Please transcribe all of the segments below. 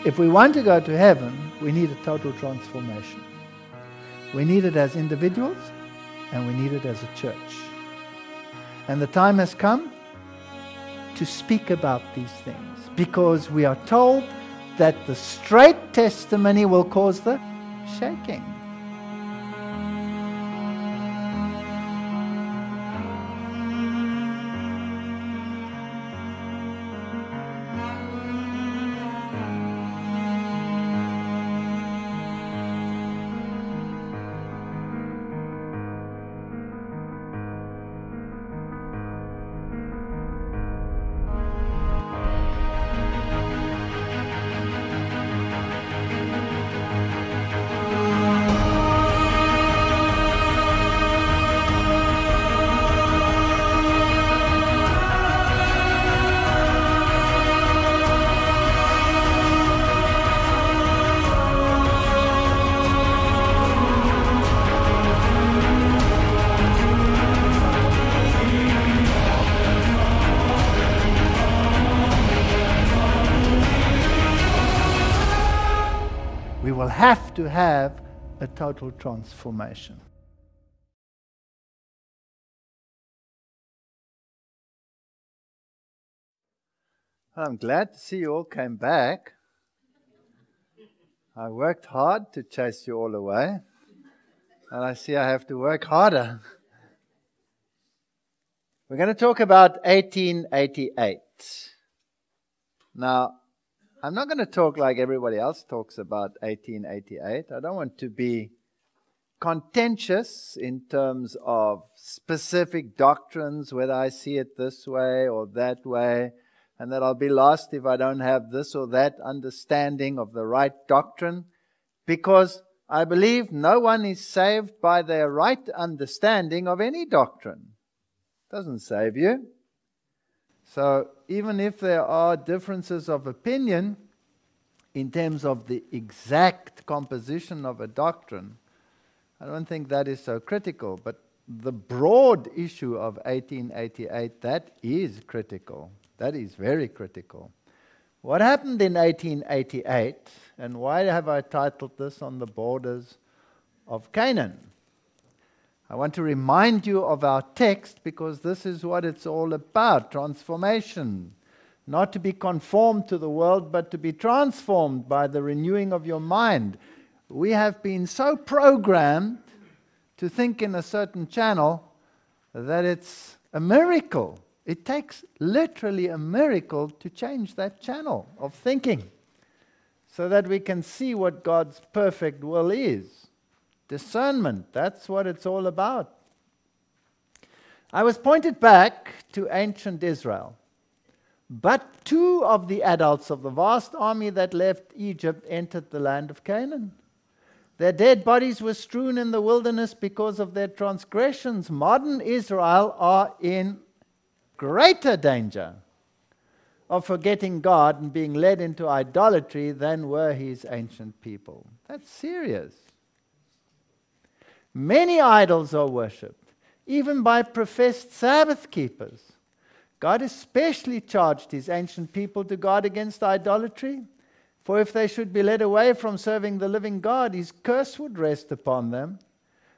If we want to go to heaven, we need a total transformation. We need it as individuals, and we need it as a church. And the time has come to speak about these things, because we are told that the straight testimony will cause the shaking. We will have to have a total transformation. I'm glad to see you all came back. I worked hard to chase you all away, and I see I have to work harder. We're going to talk about 1888. Now, I'm not going to talk like everybody else talks about 1888. I don't want to be contentious in terms of specific doctrines, whether I see it this way or that way, and that I'll be lost if I don't have this or that understanding of the right doctrine, because I believe no one is saved by their right understanding of any doctrine. It doesn't save you. So even if there are differences of opinion in terms of the exact composition of a doctrine, I don't think that is so critical. But the broad issue of 1888, that is critical. That is very critical. What happened in 1888, and why have I titled this On the Borders of Canaan? I want to remind you of our text, because this is what it's all about, transformation. Not to be conformed to the world, but to be transformed by the renewing of your mind. We have been so programmed to think in a certain channel that it's a miracle. It takes literally a miracle to change that channel of thinking, so that we can see what God's perfect will is. Discernment, that's what it's all about. I was pointed back to ancient Israel. But 2 of the adults of the vast army that left Egypt entered the land of Canaan. Their dead bodies were strewn in the wilderness because of their transgressions. Modern Israel are in greater danger of forgetting God and being led into idolatry than were his ancient people. That's serious. Many idols are worshipped, even by professed Sabbath keepers. God especially charged his ancient people to guard against idolatry, for if they should be led away from serving the living God, his curse would rest upon them.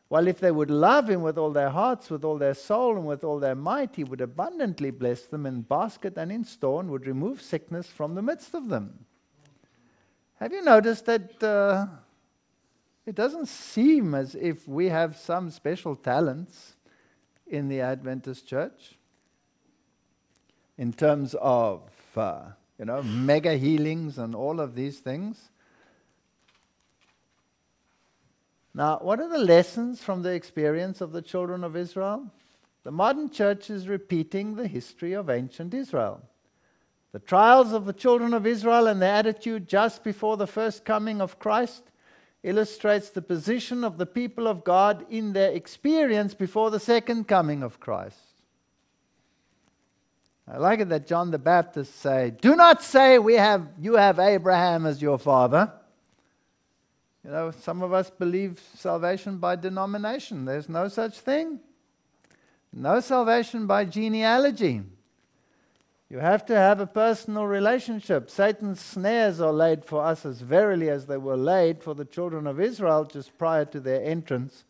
While if they would love him with all their hearts, with all their soul, and with all their might, he would abundantly bless them in basket and in store, and would remove sickness from the midst of them. Have you noticed that it doesn't seem as if we have some special talents in the Adventist Church in terms of, mega healings and all of these things? Now, what are the lessons from the experience of the children of Israel? The modern church is repeating the history of ancient Israel. The trials of the children of Israel and their attitude just before the first coming of Christ illustrates the position of the people of God in their experience before the second coming of Christ. I like it that John the Baptist say, "Do not say you have Abraham as your father." Some of us believe salvation by denomination. There's no such thing. No salvation by genealogy. You have to have a personal relationship. Satan's snares are laid for us as verily as they were laid for the children of Israel just prior to their entrance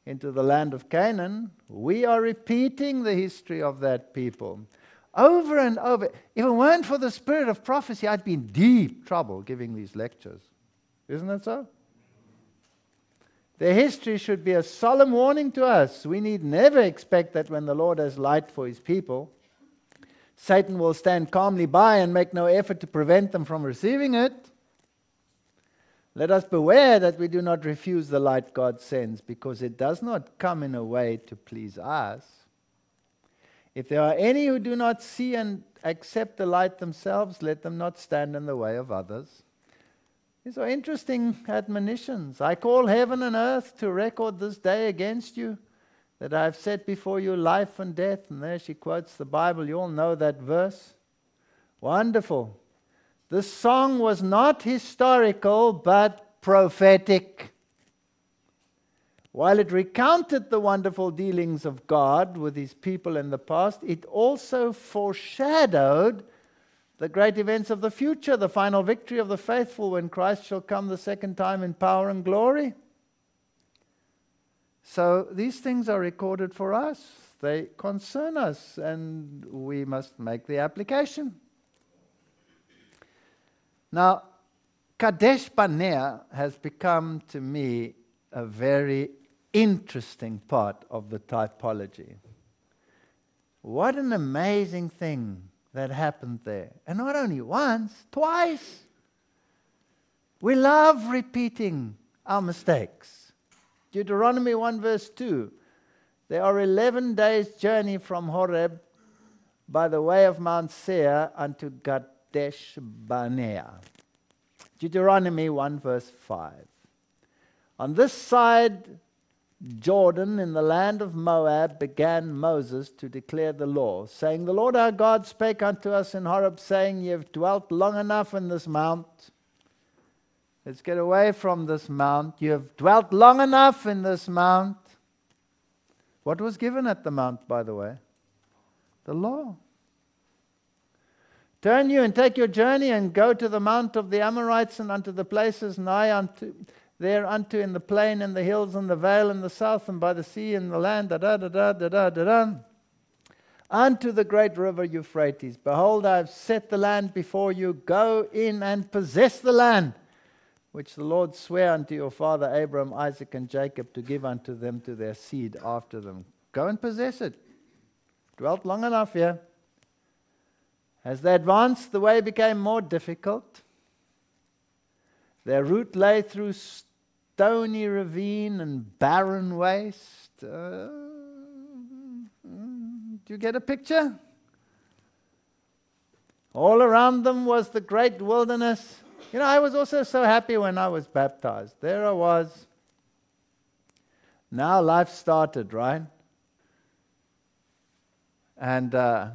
into the land of Canaan. We are repeating the history of that people over and over. If it weren't for the spirit of prophecy, I'd be in deep trouble giving these lectures. Isn't it so? Their history should be a solemn warning to us. We need never expect that when the Lord has light for his people, Satan will stand calmly by and make no effort to prevent them from receiving it. Let us beware that we do not refuse the light God sends, because it does not come in a way to please us. If there are any who do not see and accept the light themselves, let them not stand in the way of others. These are interesting admonitions. I call heaven and earth to record this day against you, that I have set before you life and death. And there she quotes the Bible. You all know that verse. Wonderful. This song was not historical, but prophetic. While it recounted the wonderful dealings of God with his people in the past, it also foreshadowed the great events of the future, the final victory of the faithful when Christ shall come the second time in power and glory. So these things are recorded for us. They concern us, and we must make the application. Now, Kadesh Barnea has become to me a very interesting part of the typology. What an amazing thing that happened there. And not only once, twice. We love repeating our mistakes. Deuteronomy 1 verse 2. There are 11 days' journey from Horeb by the way of Mount Seir unto Kadesh Barnea. Deuteronomy 1 verse 5. On this side Jordan, in the land of Moab, began Moses to declare the law, saying, The Lord our God spake unto us in Horeb, saying, Ye have dwelt long enough in this mount. Let's get away from this mount. You have dwelt long enough in this mount. What was given at the mount, by the way? The law. Turn you and take your journey and go to the mount of the Amorites and unto the places nigh unto thereunto in the plain and the hills and the vale in the south and by the sea and the land, unto the great river Euphrates. Behold, I have set the land before you. Go in and possess the land, which the Lord sware unto your father Abraham, Isaac, and Jacob to give unto them to their seed after them. Go and possess it. Dwelt long enough here. As they advanced, the way became more difficult. Their route lay through stony ravine and barren waste. Do you get a picture? All around them was the great wilderness. You know, I was also so happy when I was baptized. There I was. Now life started, right? And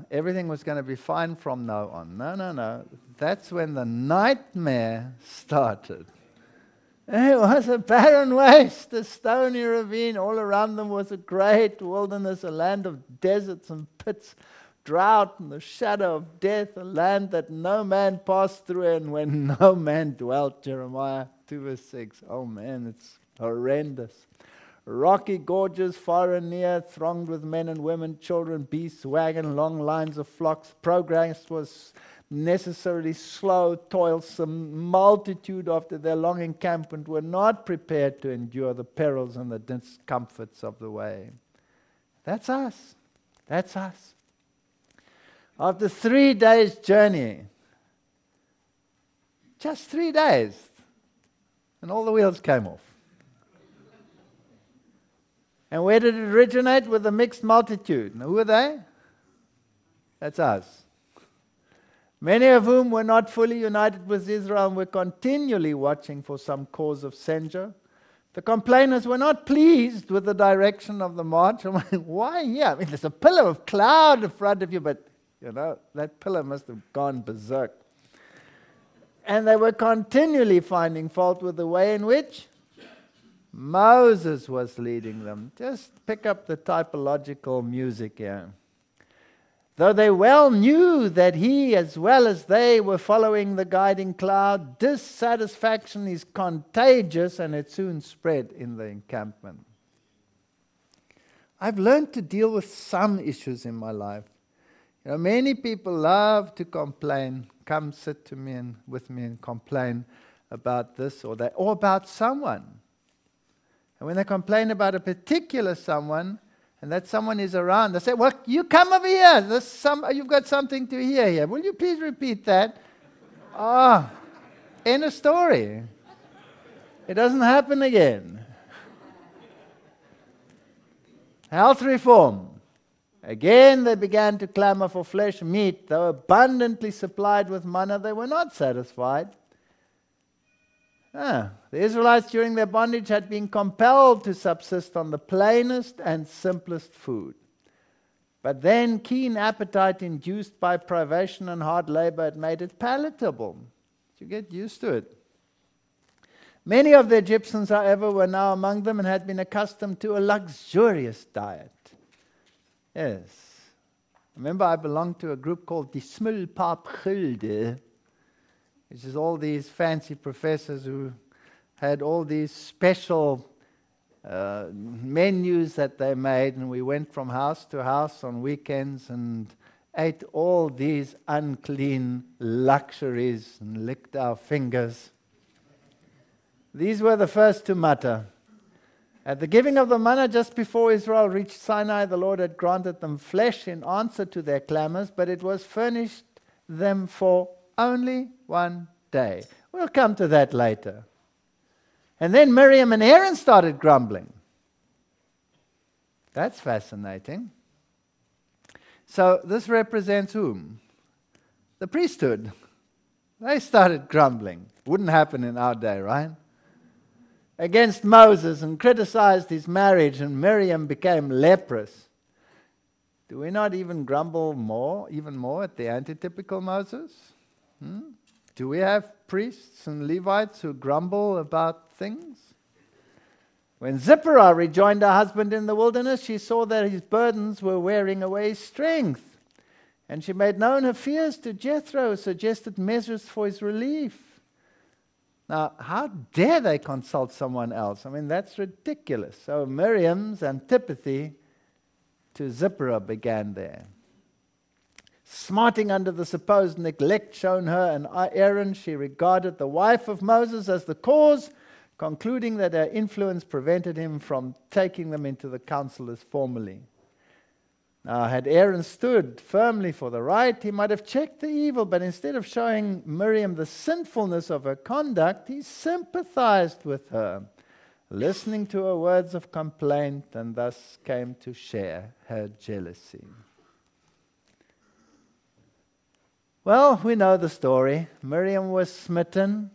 everything was going to be fine from now on. No. That's when the nightmare started. It was a barren waste, a stony ravine. All around them was a great wilderness, a land of deserts and pits, drought and the shadow of death, a land that no man passed through and when no man dwelt. Jeremiah 2 verse 6. Oh man, it's horrendous. Rocky gorges far and near, thronged with men and women, children, beasts, wagon, long lines of flocks. Progress was necessarily slow, toilsome. Multitude after their long encampment were not prepared to endure the perils and the discomforts of the way. That's us. That's us. After 3 days' journey, just 3 days, and all the wheels came off. And where did it originate? With a mixed multitude. Now, who are they? That's us. Many of whom were not fully united with Israel and were continually watching for some cause of censure. The complainers were not pleased with the direction of the march. I'm like, why here? I mean, there's a pillar of cloud in front of you, but, you know, that pillar must have gone berserk. And they were continually finding fault with the way in which Moses was leading them. Just pick up the typological music here. Though they well knew that he, as well as they, were following the guiding cloud, dissatisfaction is contagious, and it soon spread in the encampment. I've learned to deal with some issues in my life. Many people love to complain, come sit to me and with me and complain about this or that, or about someone. And when they complain about a particular someone, and that someone is around, they say, well, you come over here. You've got something to hear here. Will you please repeat that? End of story. It doesn't happen again. Health reform. Again, they began to clamor for flesh and meat. Though abundantly supplied with manna, they were not satisfied. The Israelites during their bondage had been compelled to subsist on the plainest and simplest food. But then keen appetite induced by privation and hard labor had made it palatable. You get used to it. Many of the Egyptians, however, were now among them and had been accustomed to a luxurious diet. Yes. Remember, I belonged to a group called the Smulpapgilde, which is all these fancy professors who had all these special menus that they made, and we went from house to house on weekends and ate all these unclean luxuries and licked our fingers. These were the first to mutter. At the giving of the manna just before Israel reached Sinai, the Lord had granted them flesh in answer to their clamors, but it was furnished them for only one day. We'll come to that later. And then Miriam and Aaron started grumbling. That's fascinating. So this represents whom? The priesthood. They started grumbling. Wouldn't happen in our day, right? Against Moses and criticized his marriage, and Miriam became leprous. Do we not even grumble even more at the antitypical Moses? Do we have priests and Levites who grumble about things? When Zipporah rejoined her husband in the wilderness, she saw that his burdens were wearing away his strength. And she made known her fears to Jethro, suggested measures for his relief. Now, how dare they consult someone else? I mean, that's ridiculous. So Miriam's antipathy to Zipporah began there. Smarting under the supposed neglect shown her and Aaron, she regarded the wife of Moses as the cause, concluding that her influence prevented him from taking them into the council as formerly. Now, had Aaron stood firmly for the right, he might have checked the evil, but instead of showing Miriam the sinfulness of her conduct, he sympathized with her, listening to her words of complaint, and thus came to share her jealousy. Well, we know the story. Miriam was smitten.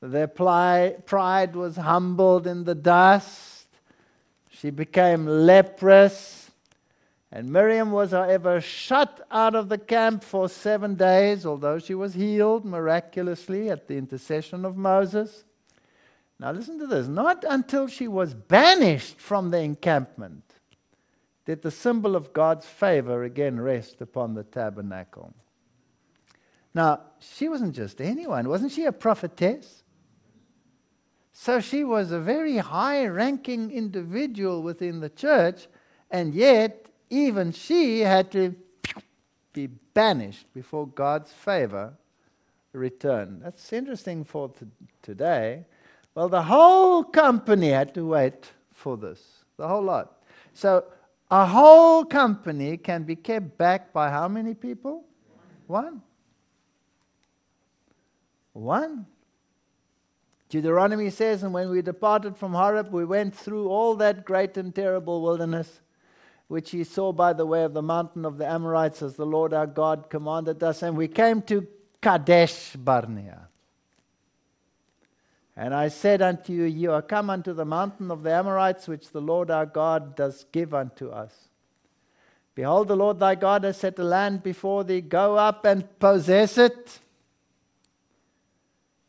Their pride was humbled in the dust. She became leprous. And Miriam was, however, shut out of the camp for 7 days, although she was healed miraculously at the intercession of Moses. Now listen to this. Not until she was banished from the encampment did the symbol of God's favor again rest upon the tabernacle. Now, she wasn't just anyone. Wasn't she a prophetess? So she was a very high-ranking individual within the church, and yet even she had to be banished before God's favor returned. That's interesting for today. Well, the whole company had to wait for this. The whole lot. So a whole company can be kept back by how many people? One. Deuteronomy says, and when we departed from Horeb, we went through all that great and terrible wilderness, which ye saw by the way of the mountain of the Amorites, as the Lord our God commanded us. And we came to Kadesh Barnea. And I said unto you, ye are come unto the mountain of the Amorites, which the Lord our God does give unto us. Behold, the Lord thy God has set a land before thee. Go up and possess it.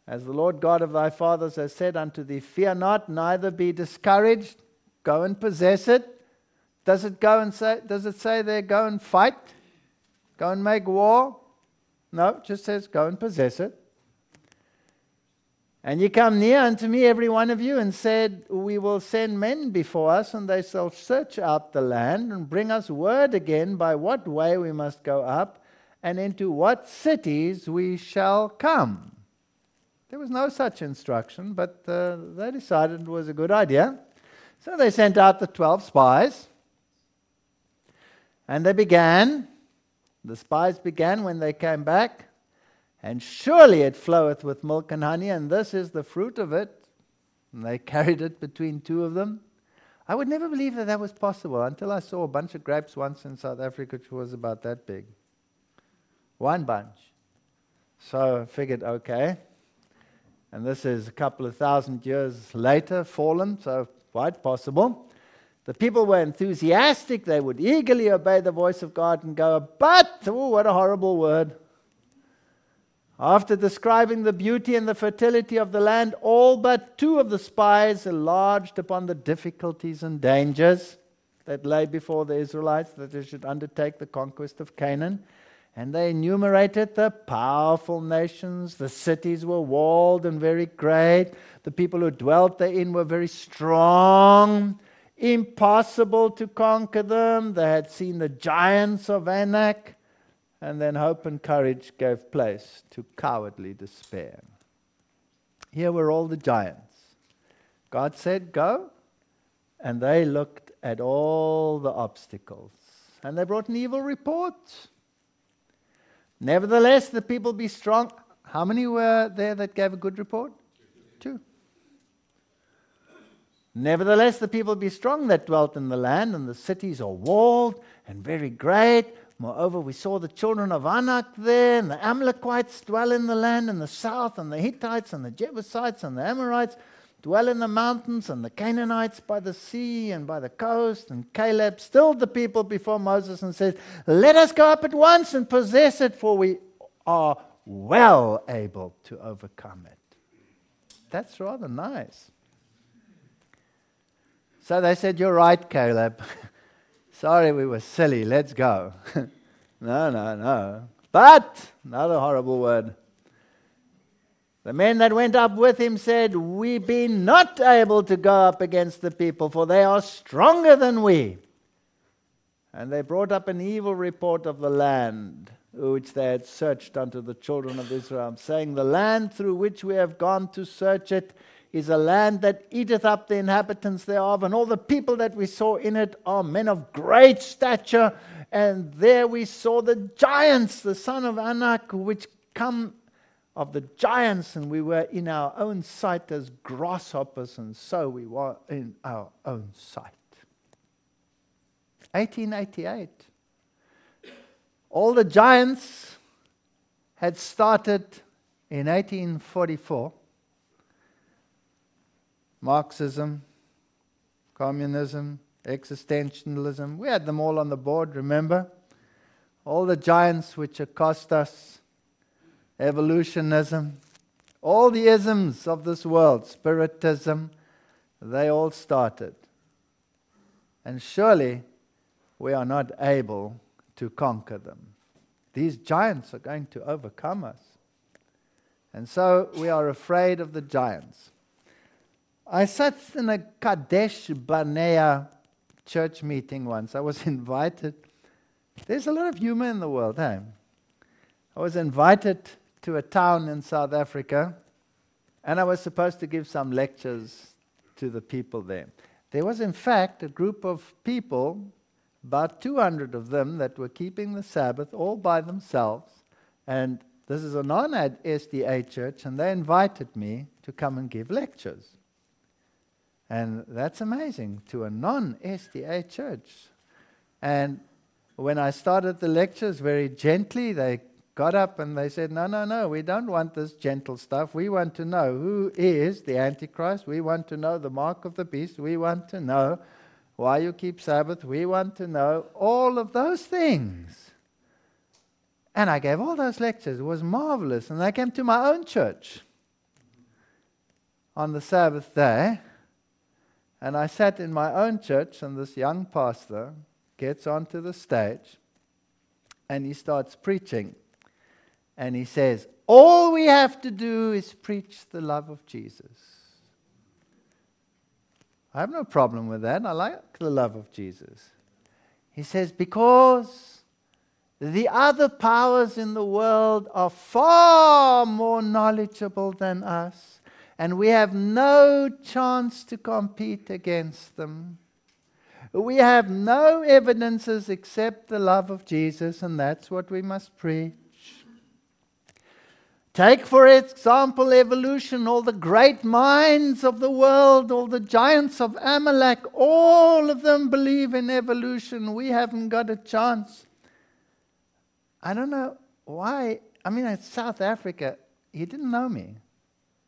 As the Lord God of thy fathers has said unto thee, fear not, neither be discouraged. Go and possess it. Does it say there, go and fight? Go and make war. No, it just says go and possess it. And ye come near unto me, every one of you, and said, we will send men before us, and they shall search out the land, and bring us word again by what way we must go up, and into what cities we shall come. There was no such instruction, but they decided it was a good idea. So they sent out the 12 spies, and the spies began when they came back, and surely it floweth with milk and honey, and this is the fruit of it. And they carried it between two of them. I would never believe that that was possible until I saw a bunch of grapes once in South Africa, which was about that big. One bunch. So I figured, okay. And this is a couple of 1,000 years later, fallen, so quite possible. The people were enthusiastic. They would eagerly obey the voice of God and go, but, oh, what a horrible word. After describing the beauty and the fertility of the land, all but 2 of the spies enlarged upon the difficulties and dangers that lay before the Israelites, that they should undertake the conquest of Canaan. And they enumerated the powerful nations. The cities were walled and very great. The people who dwelt therein were very strong. Impossible to conquer them. They had seen the giants of Anak. And then hope and courage gave place to cowardly despair. Here were all the giants. God said, go. And they looked at all the obstacles. And they brought an evil report. Nevertheless, the people be strong. How many were there that gave a good report? 2. Nevertheless, the people be strong that dwelt in the land, and the cities are walled and very great. Moreover, we saw the children of Anak there, and the Amalekites dwell in the land in the south, and the Hittites and the Jebusites and the Amorites dwell in the mountains, and the Canaanites by the sea and by the coast. And Caleb stilled the people before Moses and said, let us go up at once and possess it, for we are well able to overcome it. That's rather nice. So they said, you're right, Caleb. Sorry, we were silly. Let's go. No. But, another horrible word. The men that went up with him said, we be not able to go up against the people, for they are stronger than we. And they brought up an evil report of the land, which they had searched unto the children of Israel, saying, the land through which we have gone to search it is a land that eateth up the inhabitants thereof, and all the people that we saw in it are men of great stature. And there we saw the giants, the son of Anak, which come of the giants, and we were in our own sight as grasshoppers, and so we were in our own sight. 1888. All the giants had started in 1844. Marxism, communism, existentialism. We had them all on the board, remember? All the giants which accost us. Evolutionism. All the isms of this world. Spiritism. They all started. And surely we are not able to conquer them. These giants are going to overcome us. And so we are afraid of the giants. I sat in a Kadesh Barnea church meeting once. I was invited. There's a lot of humor in the world, hey? I was invited to a town in South Africa, and I was supposed to give some lectures to the people there. There was, in fact, a group of people, about 200 of them, that were keeping the Sabbath all by themselves. And this is a non-SDA church, and they invited me to come and give lectures. And that's amazing, to a non-SDA church. And when I started the lectures, very gently, they got up and they said, no, we don't want this gentle stuff. We want to know who is the Antichrist. We want to know the mark of the beast. We want to know why you keep Sabbath. We want to know all of those things. And I gave all those lectures. It was marvelous. And I came to my own church on the Sabbath day. And I sat in my own church, and this young pastor gets onto the stage, And he starts preaching. And he says, all we have to do is preach the love of Jesus. I have no problem with that. I like the love of Jesus. He says, because the other powers in the world are far more knowledgeable than us, and we have no chance to compete against them. We have no evidences except the love of Jesus, and that's what we must preach. Take, for example, evolution. All the great minds of the world, all the giants of Amalek, all of them believe in evolution. We haven't got a chance. I don't know why. I mean, in South Africa, he didn't know me.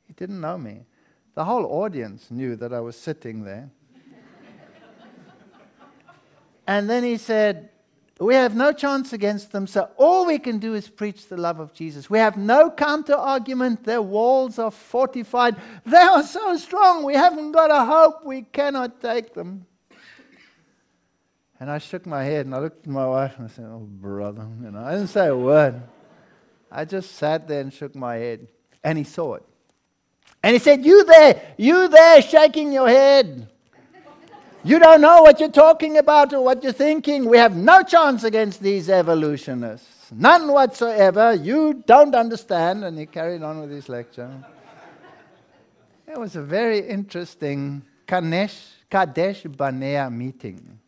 He didn't know me. The whole audience knew that I was sitting there. And then he said, we have no chance against them, so all we can do is preach the love of Jesus. We have no counter-argument. Their walls are fortified. They are so strong. We haven't got a hope. We cannot take them. And I shook my head and I looked at my wife and I said, oh, brother. I didn't say a word. I just sat there and shook my head. And he saw it. And he said, you there shaking your head. You don't know what you're talking about or what you're thinking. We have no chance against these evolutionists. None whatsoever. You don't understand. And he carried on with his lecture. It was a very interesting Kadesh Barnea meeting.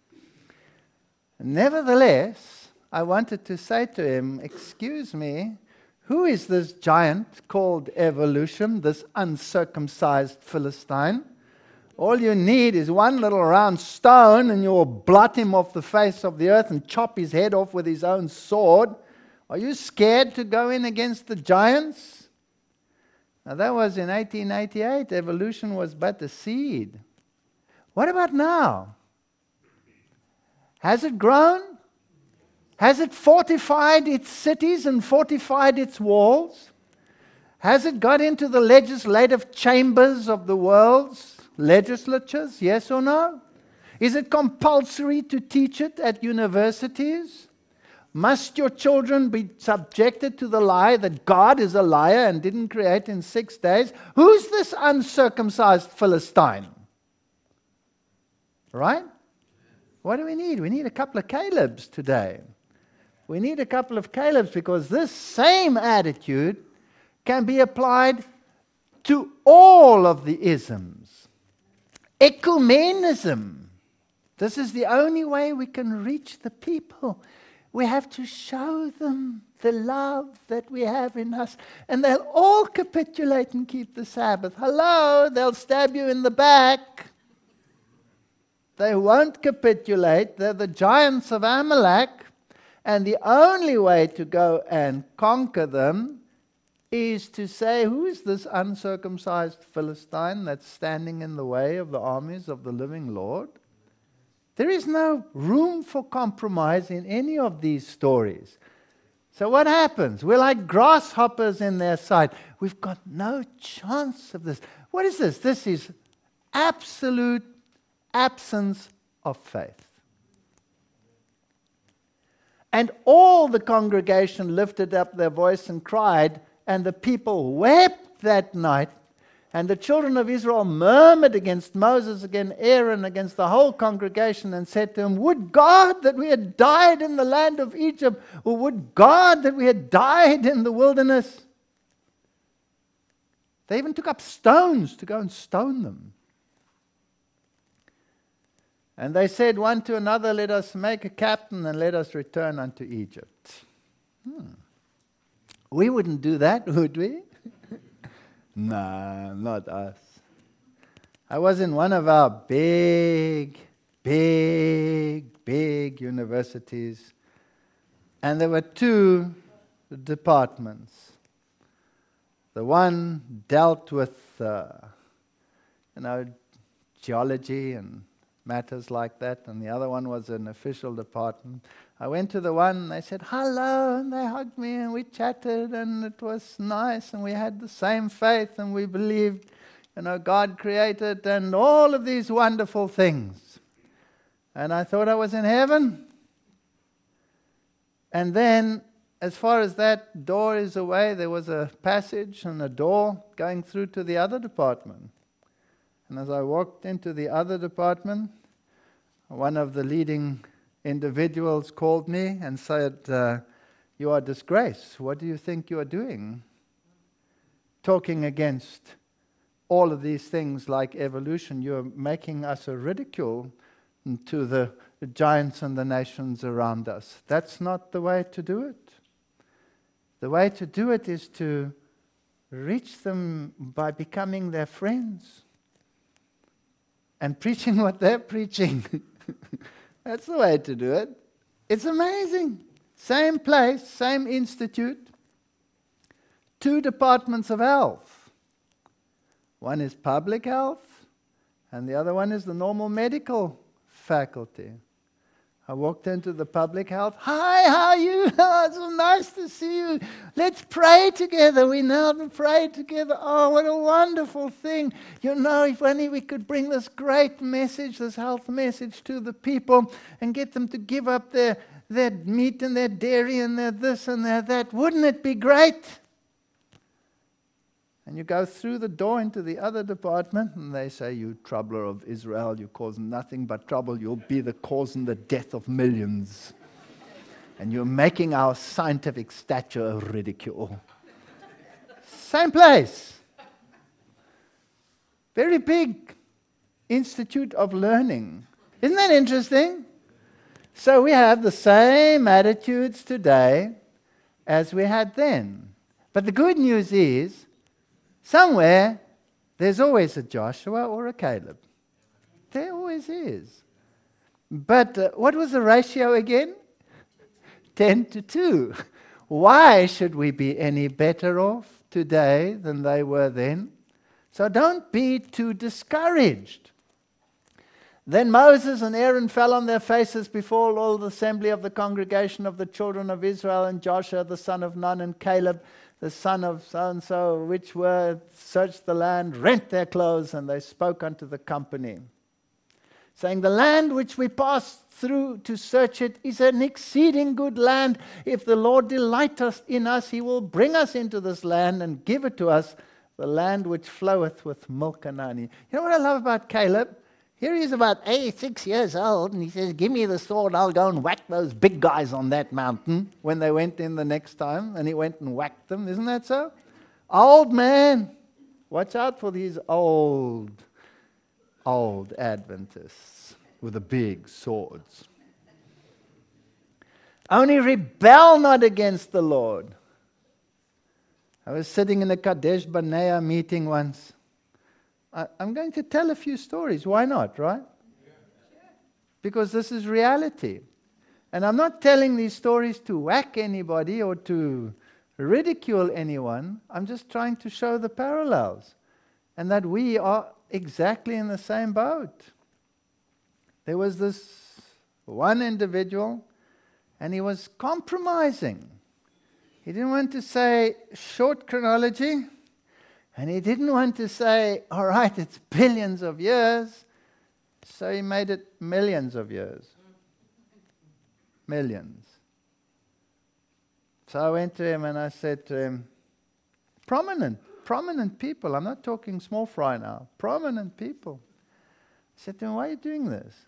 Nevertheless, I wanted to say to him, excuse me, who is this giant called evolution, this uncircumcised Philistine? All you need is one little round stone and you'll blot him off the face of the earth and chop his head off with his own sword. Are you scared to go in against the giants? Now that was in 1888. Evolution was but a seed. What about now? Has it grown? Has it fortified its cities and fortified its walls? Has it got into the legislative chambers of the world's legislatures, yes or no? Is it compulsory to teach it at universities? Must your children be subjected to the lie that God is a liar and didn't create in 6 days? Who's this uncircumcised Philistine? Right? What do we need? We need a couple of Calebs today. We need a couple of Calebs because this same attitude can be applied to all of the isms. Ecumenism. This is the only way we can reach the people. We have to show them the love that we have in us. And they'll all capitulate and keep the Sabbath. Hello, they'll stab you in the back. They won't capitulate. They're the giants of Amalek. And the only way to go and conquer them is to say, who is this uncircumcised Philistine that's standing in the way of the armies of the living Lord? There is no room for compromise in any of these stories. So what happens? We're like grasshoppers in their sight. We've got no chance of this. What is this? This is absolute absence of faith. And all the congregation lifted up their voice and cried, and the people wept that night. And the children of Israel murmured against Moses, against Aaron, against the whole congregation, and said to him, would God that we had died in the land of Egypt, or would God that we had died in the wilderness? They even took up stones to go and stone them. And they said one to another, let us make a captain and let us return unto Egypt. We wouldn't do that, would we? No, not us. I was in one of our big universities, and there were two departments. The one dealt with, geology and matters like that, and the other one was an official department. I went to the one, and they said, hello, and they hugged me, and we chatted, and it was nice, and we had the same faith, and we believed, God created, and all of these wonderful things. And I thought I was in heaven. And then, as far as that door is away, there was a passage and a door going through to the other department. And as I walked into the other department, one of the leading individuals called me and said, "You are a disgrace. What do you think you are doing? Talking against all of these things like evolution, you're making us a ridicule to the giants and the nations around us. That's not the way to do it. The way to do it is to reach them by becoming their friends and preaching what they're preaching." That's the way to do it. It's amazing. Same place, same institute, 2 departments of health. One is public health, and the other one is the normal medical faculty. I walked into the public health. "Hi, how are you? Oh, it's so nice to see you. Let's pray together. We now pray together. Oh, what a wonderful thing. You know, if only we could bring this great message, this health message to the people and get them to give up their meat and their dairy and their this and their that. Wouldn't it be great?" And you go through the door into the other department, and they say, "You troubler of Israel, you cause nothing but trouble. You'll be the cause and the death of millions. And you're making our scientific stature a ridicule." Same place. Very big institute of learning. Isn't that interesting? So we have the same attitudes today as we had then. But the good news is, somewhere, there's always a Joshua or a Caleb. There always is. But what was the ratio again? 10-2. Why should we be any better off today than they were then? So don't be too discouraged. Then Moses and Aaron fell on their faces before all the assembly of the congregation of the children of Israel, and Joshua the son of Nun and Caleb the son of so-and-so, which were searched the land, rent their clothes, and they spoke unto the company, saying, "The land which we passed through to search it is an exceeding good land. If the Lord delight us in us, he will bring us into this land and give it to us, the land which floweth with milk and honey." You know what I love about Caleb? Here he is about 86 years old, and he says, "Give me the sword, I'll go and whack those big guys on that mountain," when they went in the next time, and he went and whacked them. Isn't that so? Old man. Watch out for these old Adventists with the big swords. "Only rebel not against the Lord." I was sitting in a Kadesh Barnea meeting once. I'm going to tell a few stories. Why not, right? Because this is reality. And I'm not telling these stories to whack anybody or to ridicule anyone. I'm just trying to show the parallels and that we are exactly in the same boat. There was this one individual, and he was compromising. He didn't want to say short chronology, and he didn't want to say, all right, it's billions of years, so he made it millions of years. Millions. So I went to him and I said to him, prominent people, I'm not talking small fry now, prominent people. I said to him, why are you doing this?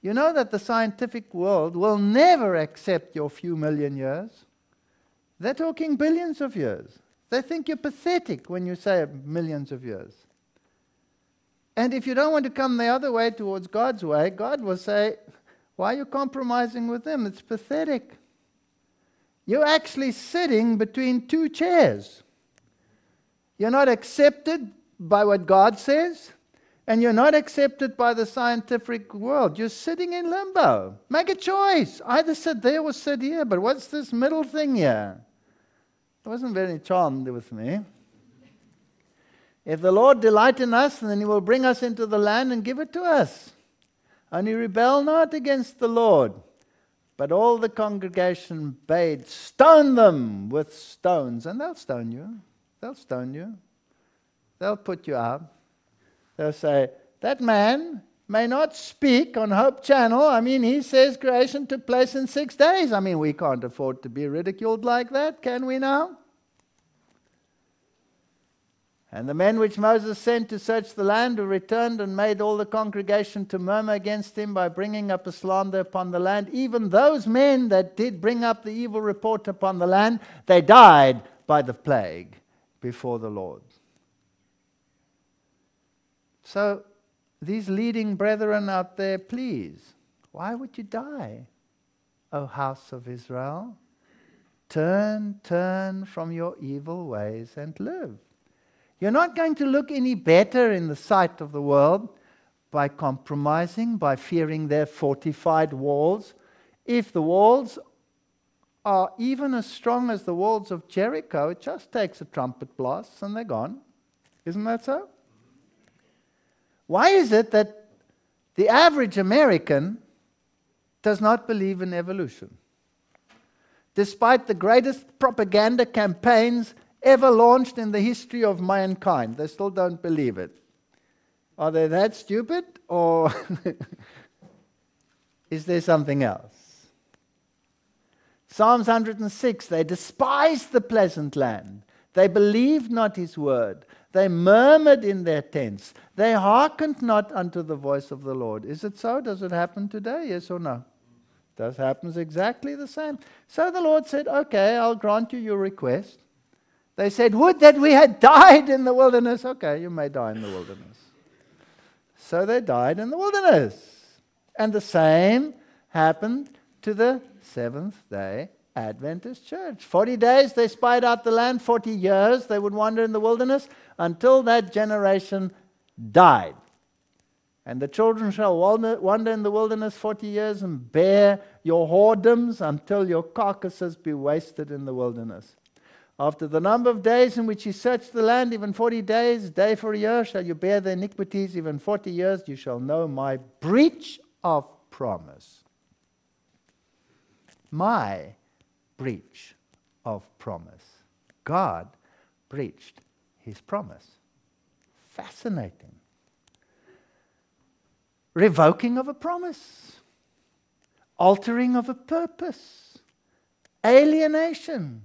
You know that the scientific world will never accept your few million years. They're talking billions of years. They think you're pathetic when you say millions of years. And if you don't want to come the other way towards God's way, God will say, why are you compromising with them? It's pathetic. You're actually sitting between two chairs. You're not accepted by what God says, and you're not accepted by the scientific world. You're sitting in limbo. Make a choice. Either sit there or sit here, but what's this middle thing here? It wasn't very charmed with me. If the Lord delight in us, then he will bring us into the land and give it to us. Only rebel not against the Lord. But all the congregation bade, stone them with stones. And they'll stone you. They'll stone you. They'll put you out. They'll say, that man may not speak on Hope Channel. I mean, he says creation took place in 6 days. I mean, we can't afford to be ridiculed like that, can we now? And the men which Moses sent to search the land, who returned and made all the congregation to murmur against him by bringing up a slander upon the land, even those men that did bring up the evil report upon the land, they died by the plague before the Lord. So, these leading brethren out there, please, why would you die, O house of Israel? Turn from your evil ways and live. You're not going to look any better in the sight of the world by compromising, by fearing their fortified walls. If the walls are even as strong as the walls of Jericho, it just takes a trumpet blast and they're gone. Isn't that so? Why is it that the average American does not believe in evolution? Despite the greatest propaganda campaigns ever launched in the history of mankind, they still don't believe it. Are they that stupid, or is there something else? Psalms 106, they despised the pleasant land. They believed not his word. They murmured in their tents. They hearkened not unto the voice of the Lord. Is it so? Does it happen today? Yes or no? That happens exactly the same. So the Lord said, okay, I'll grant you your request. They said, would that we had died in the wilderness. Okay, you may die in the wilderness. So they died in the wilderness. And the same happened to the Seventh-day Adventist church. 40 days they spied out the land, 40 years they would wander in the wilderness until that generation died. And the children shall wander in the wilderness 40 years and bear your whoredoms until your carcasses be wasted in the wilderness. After the number of days in which you search the land, even 40 days, day for a year, shall you bear the iniquities, even 40 years, you shall know my breach of promise. My breach of promise. God breached his promise. Fascinating. Revoking of a promise. Altering of a purpose. Alienation.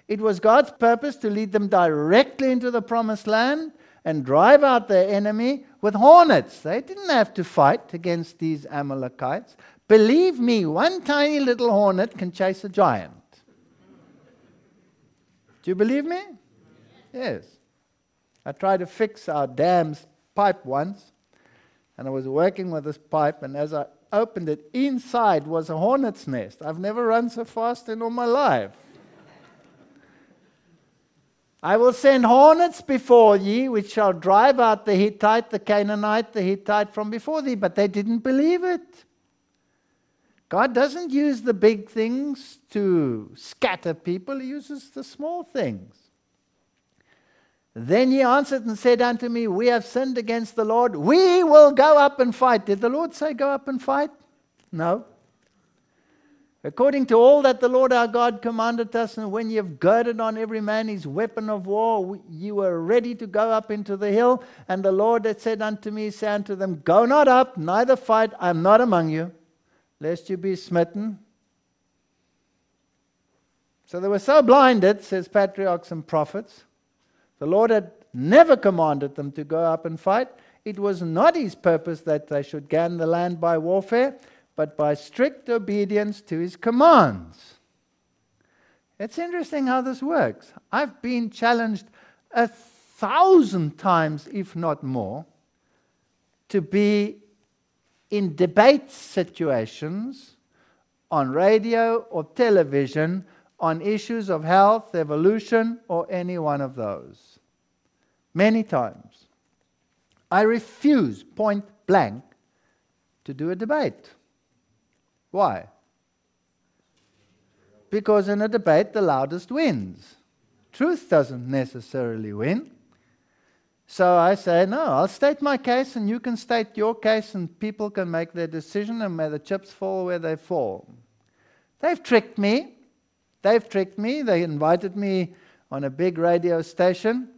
It was God's purpose to lead them directly into the promised land and drive out their enemy with hornets. They didn't have to fight against these Amalekites. Believe me, one tiny little hornet can chase a giant. Do you believe me? Yes. I tried to fix our dam's pipe once, and I was working with this pipe, and as I opened it, inside was a hornet's nest. I've never run so fast in all my life. I will send hornets before ye, which shall drive out the Hittite, the Canaanite, the Hittite from before thee. But they didn't believe it. God doesn't use the big things to scatter people. He uses the small things. Then he answered and said unto me, we have sinned against the Lord. We will go up and fight. Did the Lord say go up and fight? No. According to all that the Lord our God commanded us, and when ye have girded on every man his weapon of war, ye were ready to go up into the hill. And the Lord had said unto me, say unto them, go not up, neither fight, I am not among you, lest you be smitten. So they were so blinded, says patriarchs and prophets. The Lord had never commanded them to go up and fight. It was not his purpose that they should gain the land by warfare, but by strict obedience to his commands. It's interesting how this works. I've been challenged 1,000 times, if not more, to be in debate situations on radio or television on issues of health, evolution, or any one of those. Many times. I refuse, point blank, to do a debate. Why? Because in a debate, the loudest wins. Truth doesn't necessarily win. So I say, no, I'll state my case and you can state your case and people can make their decision and may the chips fall where they fall. They've tricked me. They invited me on a big radio station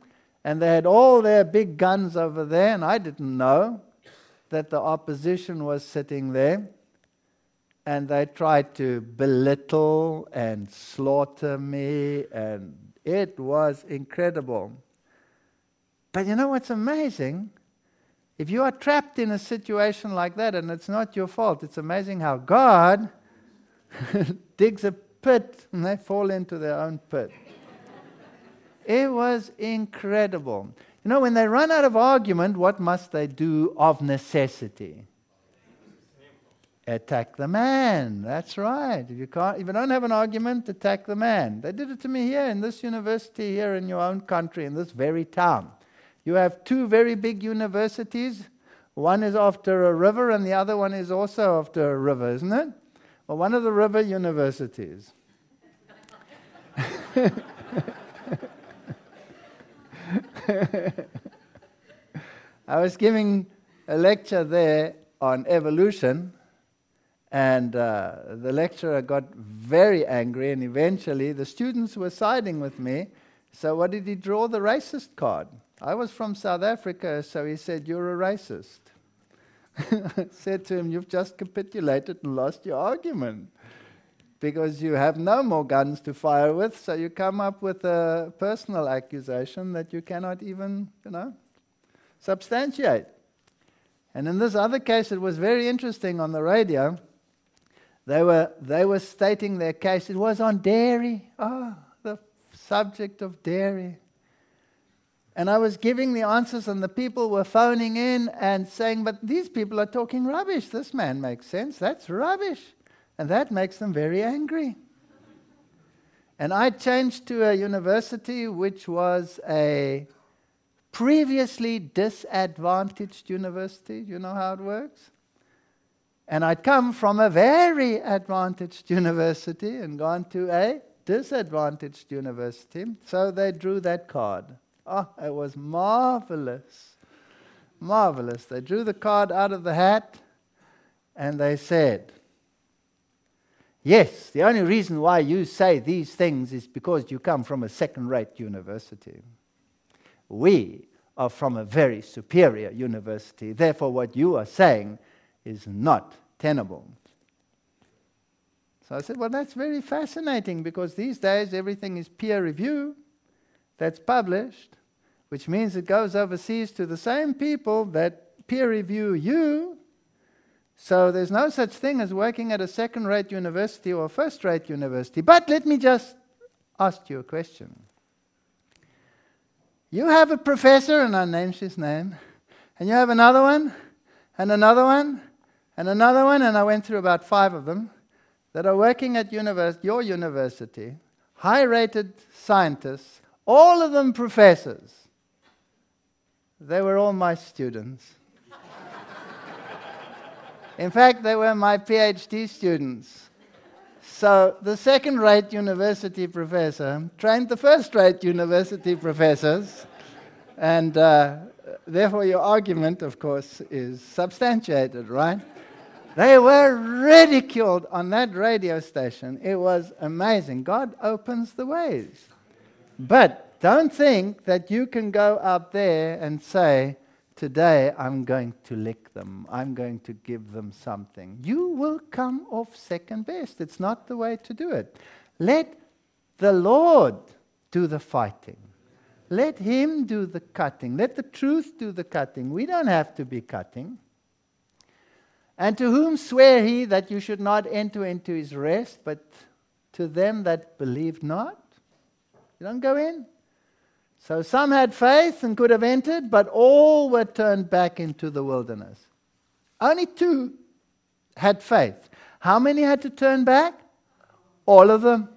and they had all their big guns over there and I didn't know. that the opposition was sitting there, and they tried to belittle and slaughter me, and it was incredible. But you know what's amazing? If you are trapped in a situation like that, and it's not your fault, it's amazing how God digs a pit and they fall into their own pit. It was incredible. You know, when they run out of argument, what must they do of necessity? Attack the man. That's right. If you don't have an argument, attack the man. They did it to me here in this university, here in your own country, in this very town. You have two very big universities. One is after a river and the other one is also after a river, isn't it? Well, one of the river universities. I was giving a lecture there on evolution, and the lecturer got very angry, and eventually the students were siding with me. So what did he draw? The racist card. I was from South Africa, so he said, "You're a racist." I said to him, "You've just capitulated and lost your argument, because you have no more guns to fire with, so you come up with a personal accusation that you cannot even, substantiate." And in this other case, it was very interesting on the radio. They were stating their case. It was on dairy. Oh, the subject of dairy. And I was giving the answers, and the people were phoning in and saying, "But these people are talking rubbish. This man makes sense. That's rubbish." And that makes them very angry. And I changed to a university which was a previously disadvantaged university. You know how it works? And I'd come from a very advantaged university and gone to a disadvantaged university. So they drew that card. Oh, it was marvelous. Marvelous. They drew the card out of the hat and they said, "Yes, the only reason why you say these things is because you come from a second-rate university. We are from a very superior university. Therefore, what you are saying is not tenable." So I said, "Well, that's very fascinating, because these days everything is peer review. That's published, which means it goes overseas to the same people that peer review you. So there's no such thing as working at a second-rate university or a first-rate university. But let me just ask you a question. You have a professor," and I named his name, "and you have another one, and another one, and another one," and I went through about 5 of them, "that are working at your university, high-rated scientists, all of them professors. They were all my students. In fact, they were my PhD students. So the second-rate university professor trained the first-rate university professors, and therefore your argument, of course, is substantiated, right?" They were ridiculed on that radio station. It was amazing. God opens the ways. But don't think that you can go out there and say, "Today I'm going to lick them. I'm going to give them something." You will come off second best. It's not the way to do it. Let the Lord do the fighting. Let Him do the cutting. Let the truth do the cutting. We don't have to be cutting. "And to whom swear He that you should not enter into His rest, but to them that believed not?" You don't go in. So some had faith and could have entered, but all were turned back into the wilderness. Only 2 had faith. How many had to turn back? All of them.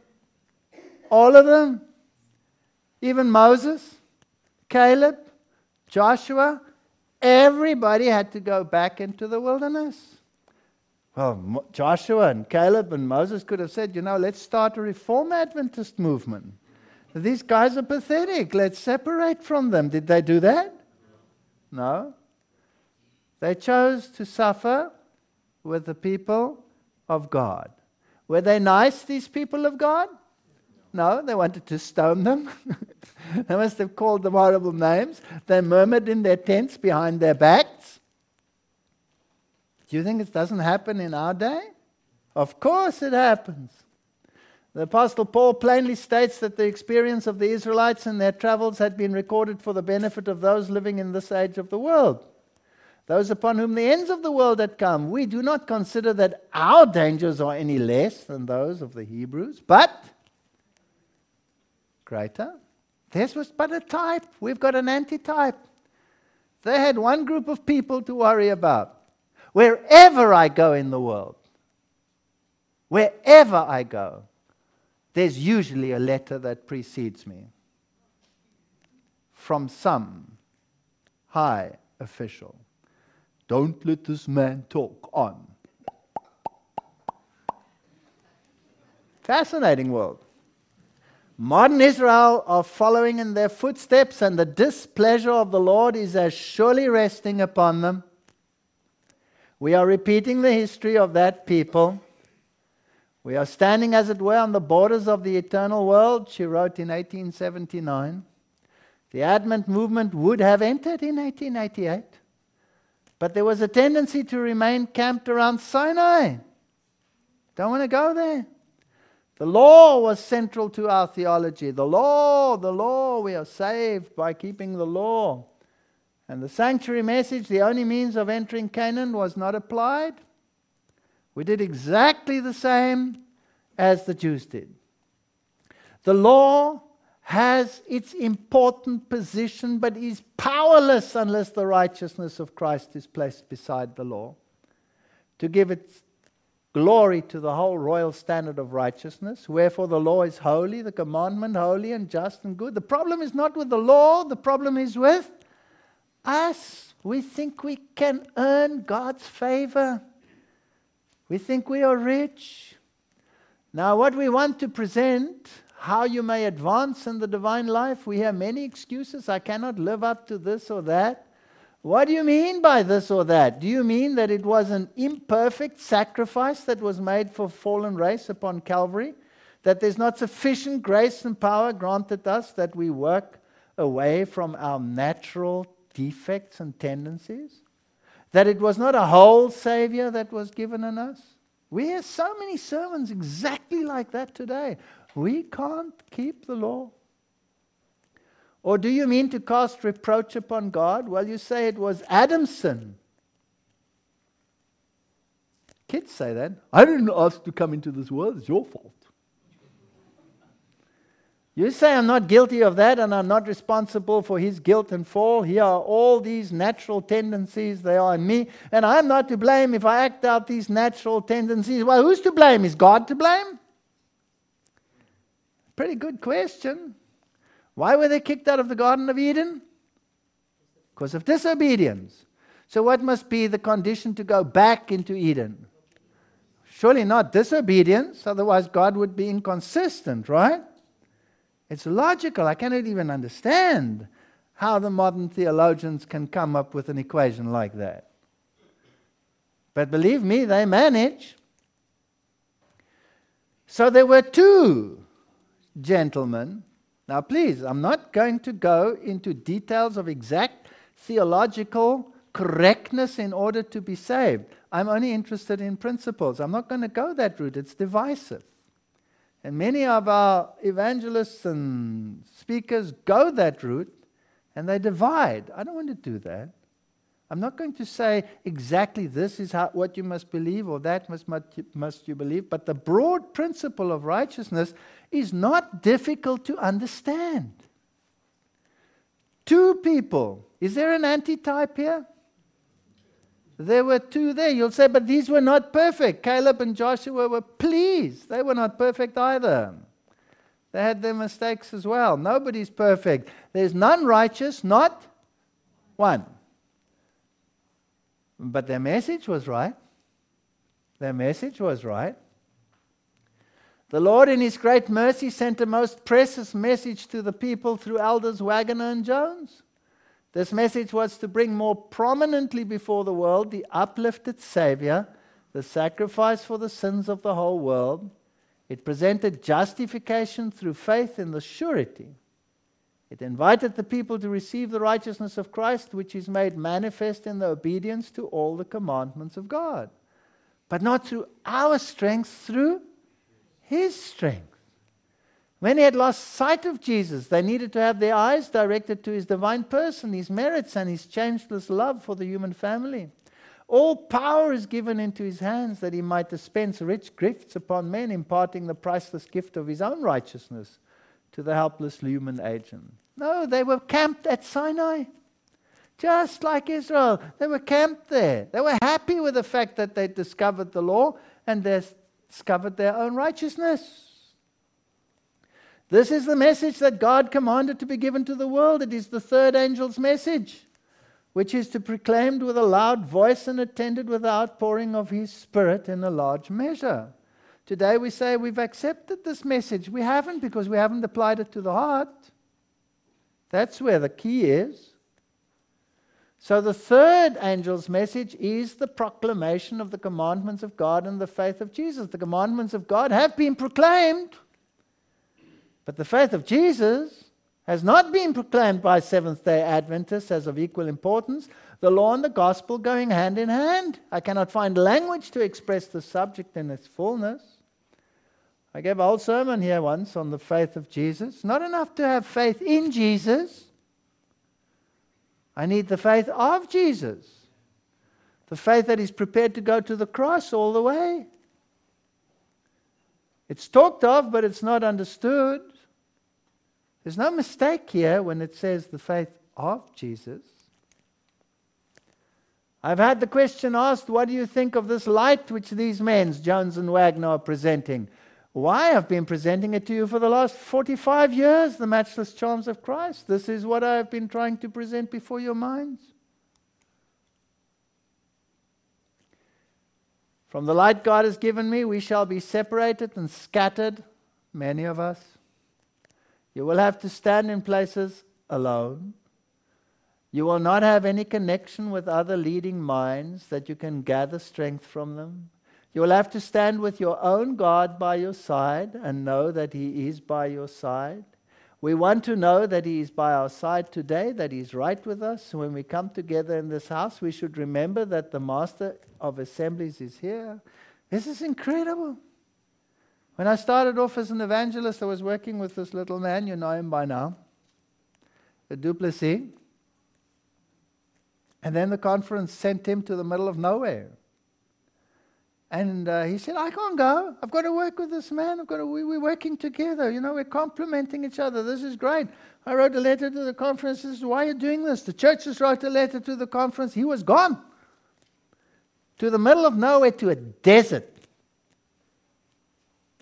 All of them. Even Moses, Caleb, Joshua, everybody had to go back into the wilderness. Well, Joshua and Caleb and Moses could have said, let's start a Reform Adventist movement. These guys are pathetic. Let's separate from them. Did they do that? No. They chose to suffer with the people of God. Were they nice, these people of God? No, they wanted to stone them. They must have called them horrible names. They murmured in their tents behind their backs. Do you think it doesn't happen in our day? Of course it happens. The Apostle Paul plainly states that the experience of the Israelites in their travels had been recorded for the benefit of those living in this age of the world, those upon whom the ends of the world had come. We do not consider that our dangers are any less than those of the Hebrews, but greater. Theirs was but a type. We've got an antitype. They had one group of people to worry about. Wherever I go in the world, wherever I go, there's usually a letter that precedes me from some high official. Don't let this man talk on. Fascinating world. Modern Israel are following in their footsteps, and the displeasure of the Lord is as surely resting upon them. We are repeating the history of that people. We are standing, as it were, on the borders of the eternal world, she wrote in 1879. The Advent movement would have entered in 1888, but there was a tendency to remain camped around Sinai. Don't want to go there. The law was central to our theology. The law, we are saved by keeping the law. And the sanctuary message, the only means of entering Canaan, was not applied. We did exactly the same as the Jews did. The law has its important position, but is powerless unless the righteousness of Christ is placed beside the law, to give its glory to the whole royal standard of righteousness. Wherefore the law is holy, the commandment holy and just and good. The problem is not with the law, the problem is with us. We think we can earn God's favor. We think we are rich. Now, what we want to present, how you may advance in the divine life, we have many excuses. I cannot live up to this or that. What do you mean by this or that? Do you mean that it was an imperfect sacrifice that was made for fallen race upon Calvary? That there's not sufficient grace and power granted us that we work away from our natural defects and tendencies? That it was not a whole Savior that was given in us? We hear so many sermons exactly like that today. We can't keep the law. Or do you mean to cast reproach upon God? Well, you say it was Adam's sin. Kids say that. I didn't ask to come into this world. It's your fault. You say I'm not guilty of that and I'm not responsible for his guilt and fall. Here are all these natural tendencies. They are in me. And I'm not to blame if I act out these natural tendencies. Well, who's to blame? Is God to blame? Pretty good question. Why were they kicked out of the Garden of Eden? Because of disobedience. So what must be the condition to go back into Eden? Surely not disobedience. Otherwise God would be inconsistent, right? It's logical. I cannot even understand how the modern theologians can come up with an equation like that. But believe me, they manage. So there were two gentlemen. Now please, I'm not going to go into details of exact theological correctness in order to be saved. I'm only interested in principles. I'm not going to go that route. It's divisive. And many of our evangelists and speakers go that route and they divide. I don't want to do that. I'm not going to say exactly this is what you must believe or that must you believe. But the broad principle of righteousness is not difficult to understand. Two people. Is there an antitype here? There were two there. You'll say, but these were not perfect. Caleb and Joshua were pleased. They were not perfect either. They had their mistakes as well. Nobody's perfect. There's none righteous, not one. But their message was right. Their message was right. The Lord in His great mercy sent a most precious message to the people through elders Waggoner and Jones. This message was to bring more prominently before the world the uplifted Savior, the sacrifice for the sins of the whole world. It presented justification through faith in the surety It invited the people to receive the righteousness of Christ, which is made manifest in the obedience to all the commandments of God. But not through our strength, through His strength. When they had lost sight of Jesus, they needed to have their eyes directed to His divine person, His merits, and His changeless love for the human family. All power is given into His hands that He might dispense rich gifts upon men, imparting the priceless gift of His own righteousness to the helpless human agent. No, they were camped at Sinai. Just like Israel. They were camped there. They were happy with the fact that they discovered the law and they discovered their own righteousness. This is the message that God commanded to be given to the world. It is the third angel's message, which is to be proclaimed with a loud voice and attended with the outpouring of His Spirit in a large measure. Today we say we've accepted this message. We haven't, because we haven't applied it to the heart. That's where the key is. So the third angel's message is the proclamation of the commandments of God and the faith of Jesus. The commandments of God have been proclaimed, but the faith of Jesus has not been proclaimed by Seventh-day Adventists as of equal importance. The law and the gospel going hand in hand. I cannot find language to express the subject in its fullness. I gave a whole sermon here once on the faith of Jesus. Not enough to have faith in Jesus. I need the faith of Jesus. The faith that is prepared to go to the cross all the way. It's talked of, but it's not understood. There's no mistake here when it says the faith of Jesus. I've had the question asked, what do you think of this light which these men, Jones and Wagner, are presenting? Why? I've been presenting it to you for the last 45 years, the matchless charms of Christ. This is what I've been trying to present before your minds. From the light God has given me, we shall be separated and scattered, many of us. You will have to stand in places alone. You will not have any connection with other leading minds that you can gather strength from them. You will have to stand with your own God by your side and know that He is by your side. We want to know that He is by our side today, that He is right with us. When we come together in this house, we should remember that the Master of Assemblies is here. This is incredible. When I started off as an evangelist, I was working with this little man, you know him by now, a Duplessis. And then the conference sent him to the middle of nowhere. And he said, I can't go. I've got to work with this man. We're working together. You know, we're complementing each other. This is great. I wrote a letter to the conference. This is why you're doing this. The churches wrote a letter to the conference. He was gone. To the middle of nowhere, to a desert.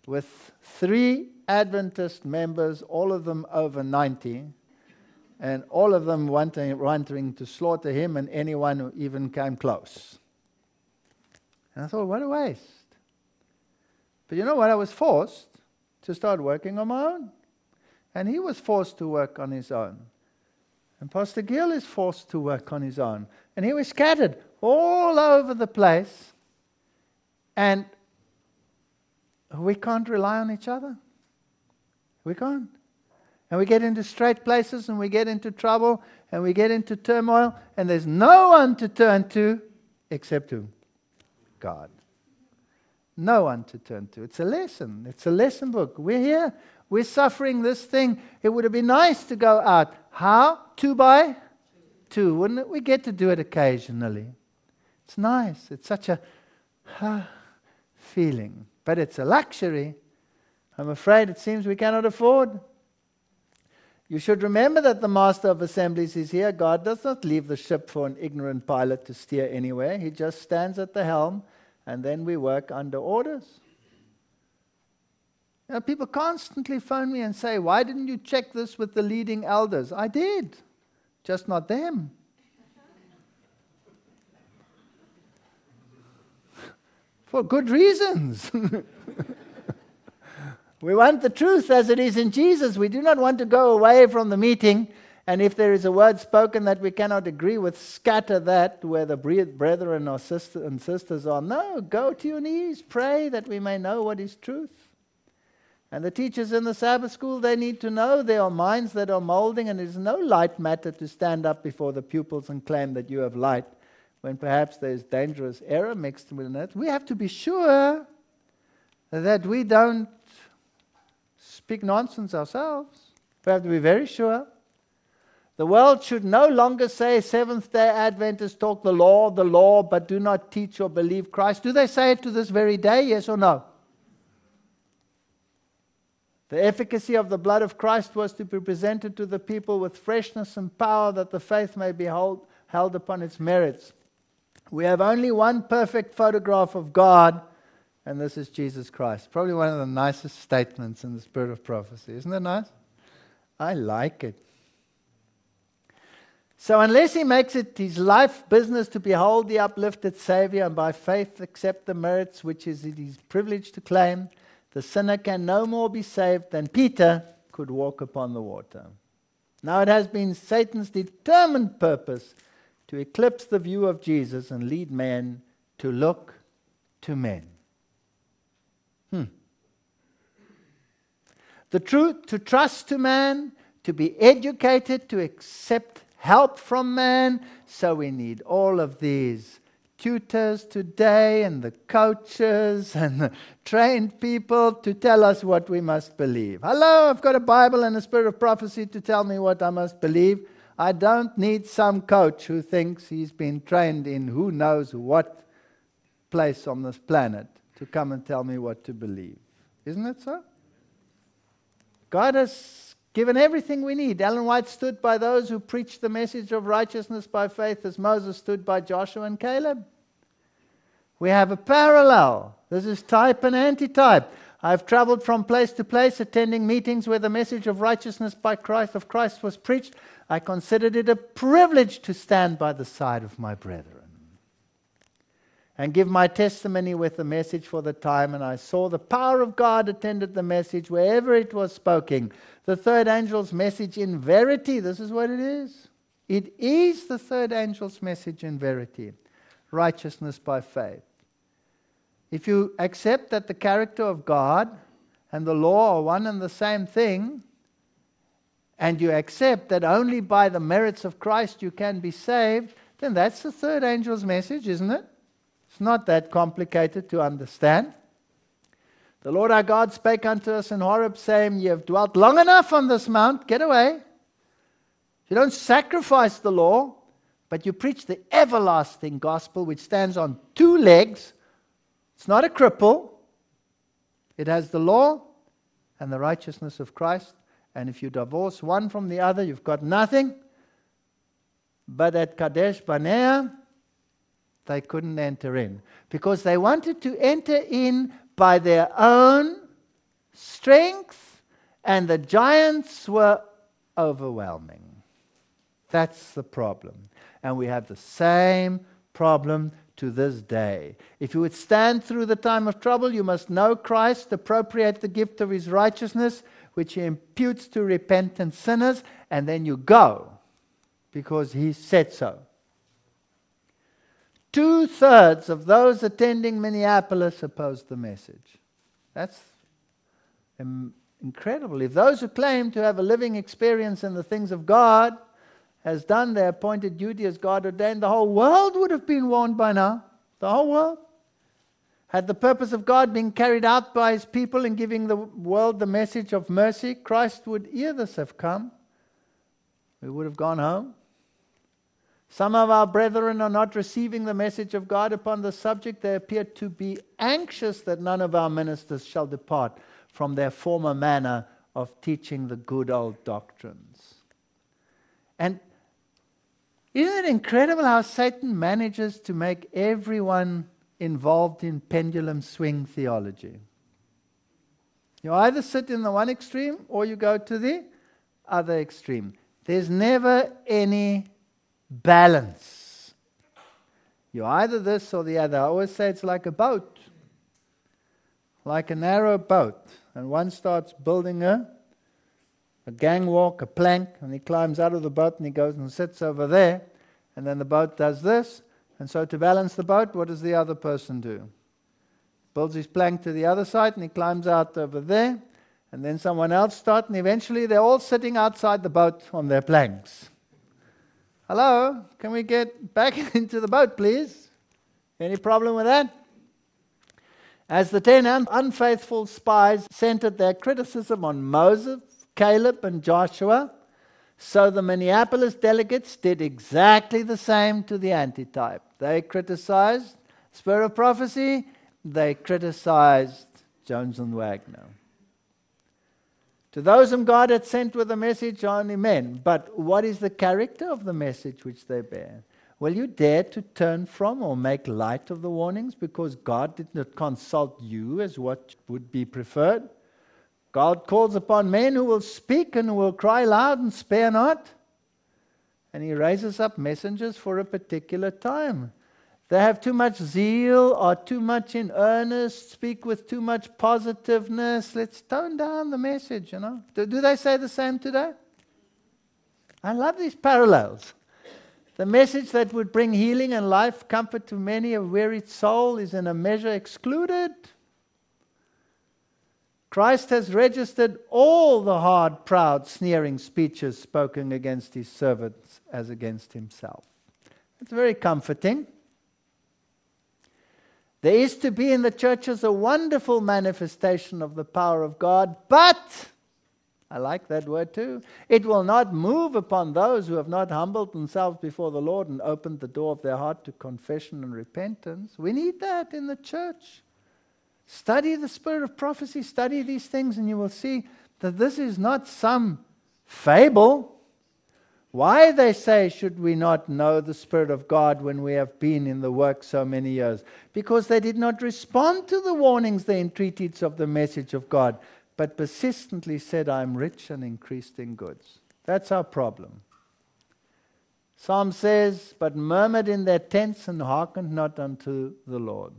With 3 Adventist members, all of them over 90. And all of them wanting to slaughter him and anyone who even came close. And I thought, what a waste. But you know what? I was forced to start working on my own. And he was forced to work on his own. And Pastor Gill is forced to work on his own. And he was scattered all over the place. And we can't rely on each other. We can't. And we get into straight places and we get into trouble and we get into turmoil. And there's no one to turn to except who? God. No one to turn to. It's a lesson. It's a lesson book. We're here. We're suffering this thing. It would have been nice to go out. How? 2 by 2. Wouldn't it? We get to do it occasionally. It's nice. It's such a feeling. But it's a luxury. I'm afraid it seems we cannot afford. You should remember that the Master of Assemblies is here. God does not leave the ship for an ignorant pilot to steer anywhere. He just stands at the helm, and then we work under orders. You know, people constantly phone me and say, why didn't you check this with the leading elders? I did, just not them. For good reasons. We want the truth as it is in Jesus. We do not want to go away from the meeting, and if there is a word spoken that we cannot agree with, scatter that where the brethren or sisters are. No, go to your knees, pray that we may know what is truth. And the teachers in the Sabbath school, they need to know there are minds that are molding, and there's no light matter to stand up before the pupils and claim that you have light, when perhaps there's dangerous error mixed with it. We have to be sure that we don't speak nonsense ourselves. We have to be very sure. The world should no longer say Seventh-day Adventists talk the law, but do not teach or believe Christ. Do they say it to this very day, yes or no? The efficacy of the blood of Christ was to be presented to the people with freshness and power, that the faith may be held upon its merits. We have only one perfect photograph of God, and this is Jesus Christ. Probably one of the nicest statements in the spirit of prophecy. Isn't that nice? I like it. So unless he makes it his life business to behold the uplifted Savior and by faith accept the merits which is his privilege to claim, the sinner can no more be saved than Peter could walk upon the water. Now it has been Satan's determined purpose to eclipse the view of Jesus and lead men to look to men. The truth, to trust to man, to be educated, to accept help from man. So we need all of these tutors today and the coaches and the trained people to tell us what we must believe. Hello, I've got a Bible and a spirit of prophecy to tell me what I must believe. I don't need some coach who thinks he's been trained in who knows what place on this planet to come and tell me what to believe. Isn't it so? God has given everything we need. Ellen White stood by those who preached the message of righteousness by faith as Moses stood by Joshua and Caleb. We have a parallel. This is type and antitype. I've traveled from place to place attending meetings where the message of righteousness by Christ was preached. I considered it a privilege to stand by the side of my brethren and give my testimony with the message for the time, and I saw the power of God attended the message wherever it was spoken. The third angel's message in verity, this is what it is. It is the third angel's message in verity. Righteousness by faith. If you accept that the character of God and the law are one and the same thing, and you accept that only by the merits of Christ you can be saved, then that's the third angel's message, isn't it? It's not that complicated to understand. The Lord our God spake unto us in Horeb, saying, Ye have dwelt long enough on this mount, get away. You don't sacrifice the law, but you preach the everlasting gospel, which stands on two legs. It's not a cripple. It has the law and the righteousness of Christ. And if you divorce one from the other, you've got nothing. But at Kadesh Barnea, they couldn't enter in, because they wanted to enter in by their own strength, and the giants were overwhelming. That's the problem. And we have the same problem to this day. If you would stand through the time of trouble, you must know Christ, appropriate the gift of his righteousness, which he imputes to repentant sinners, and then you go, because he said so. 2/3 of those attending Minneapolis opposed the message. That's incredible. If those who claim to have a living experience in the things of God has done their appointed duty as God ordained, the whole world would have been warned by now. The whole world. Had the purpose of God been carried out by his people in giving the world the message of mercy, Christ would ere this have come. We would have gone home. Some of our brethren are not receiving the message of God upon the subject. They appear to be anxious that none of our ministers shall depart from their former manner of teaching the good old doctrines. And isn't it incredible how Satan manages to make everyone involved in pendulum swing theology? You either sit in the one extreme or you go to the other extreme. There's never any balance. You're either this or the other. I always say it's like a boat, like a narrow boat, and one starts building a gangwalk, a plank, and he climbs out of the boat and he goes and sits over there, and then the boat does this, and so to balance the boat, what does the other person do? Builds his plank to the other side and he climbs out over there, And then someone else starts, and eventually they're all sitting outside the boat on their planks. Hello, can we get back into the boat, please? Any problem with that? As the 10 unfaithful spies centered their criticism on Moses, Caleb, and Joshua, so the Minneapolis delegates did exactly the same to the antitype. They criticized Spirit of Prophecy, they criticized Jones and Wagner. To those whom God had sent with the message are only men. But what is the character of the message which they bear? Will you dare to turn from or make light of the warnings because God did not consult you as what would be preferred? God calls upon men who will speak and who will cry loud and spare not. And He raises up messengers for a particular time. They have too much zeal, are too much in earnest, speak with too much positiveness. Let's tone down the message, Do they say the same today? I love these parallels. The message that would bring healing and life, comfort to many a wearied soul is in a measure excluded. Christ has registered all the hard, proud, sneering speeches spoken against His servants as against Himself. It's very comforting. There is to be in the churches a wonderful manifestation of the power of God, but, I like that word too, it will not move upon those who have not humbled themselves before the Lord and opened the door of their heart to confession and repentance. We need that in the church. Study the Spirit of Prophecy, study these things, and you will see that this is not some fable. Why, they say, should we not know the Spirit of God when we have been in the work so many years? Because they did not respond to the warnings, the entreaties of the message of God, but persistently said, I am rich and increased in goods. That's our problem. Psalm says, but murmured in their tents and hearkened not unto the Lord.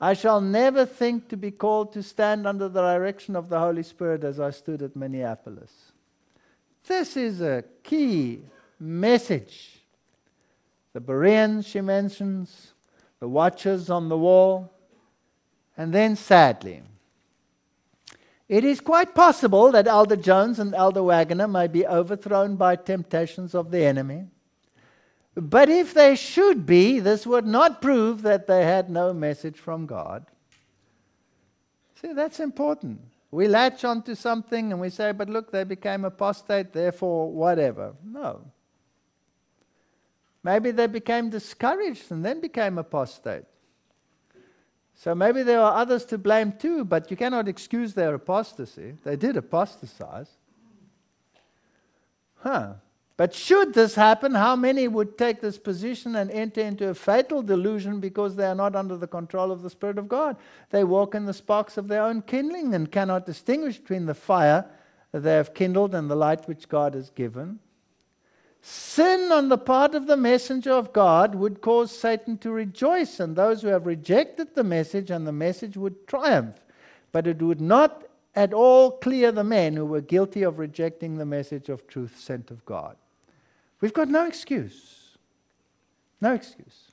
I shall never think to be called to stand under the direction of the Holy Spirit as I stood at Minneapolis. This is a key message. The Bereans, she mentions, the watchers on the wall, and then sadly, it is quite possible that Elder Jones and Elder Wagner may be overthrown by temptations of the enemy. But if they should be, this would not prove that they had no message from God. See, that's important. We latch onto something and we say, but look, they became apostate, therefore whatever. No. Maybe they became discouraged and then became apostate. So maybe there are others to blame too, but you cannot excuse their apostasy. They did apostatize. But should this happen, how many would take this position and enter into a fatal delusion because they are not under the control of the Spirit of God? They walk in the sparks of their own kindling and cannot distinguish between the fire that they have kindled and the light which God has given. Sin on the part of the messenger of God would cause Satan to rejoice, and those who have rejected the message and the message would triumph. But it would not at all clear the men who were guilty of rejecting the message of truth sent of God. We've got no excuse. No excuse.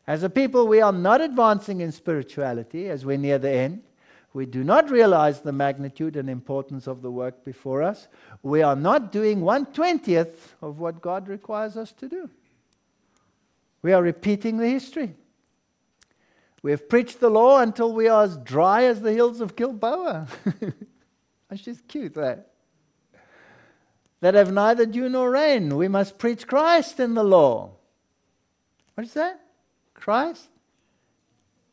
As a people, we are not advancing in spirituality as we're near the end. We do not realize the magnitude and importance of the work before us. We are not doing 1/20th of what God requires us to do. We are repeating the history. We have preached the law until we are as dry as the hills of Gilboa. That's just cute, that. That have neither dew nor rain. We must preach Christ in the law. What is that? Christ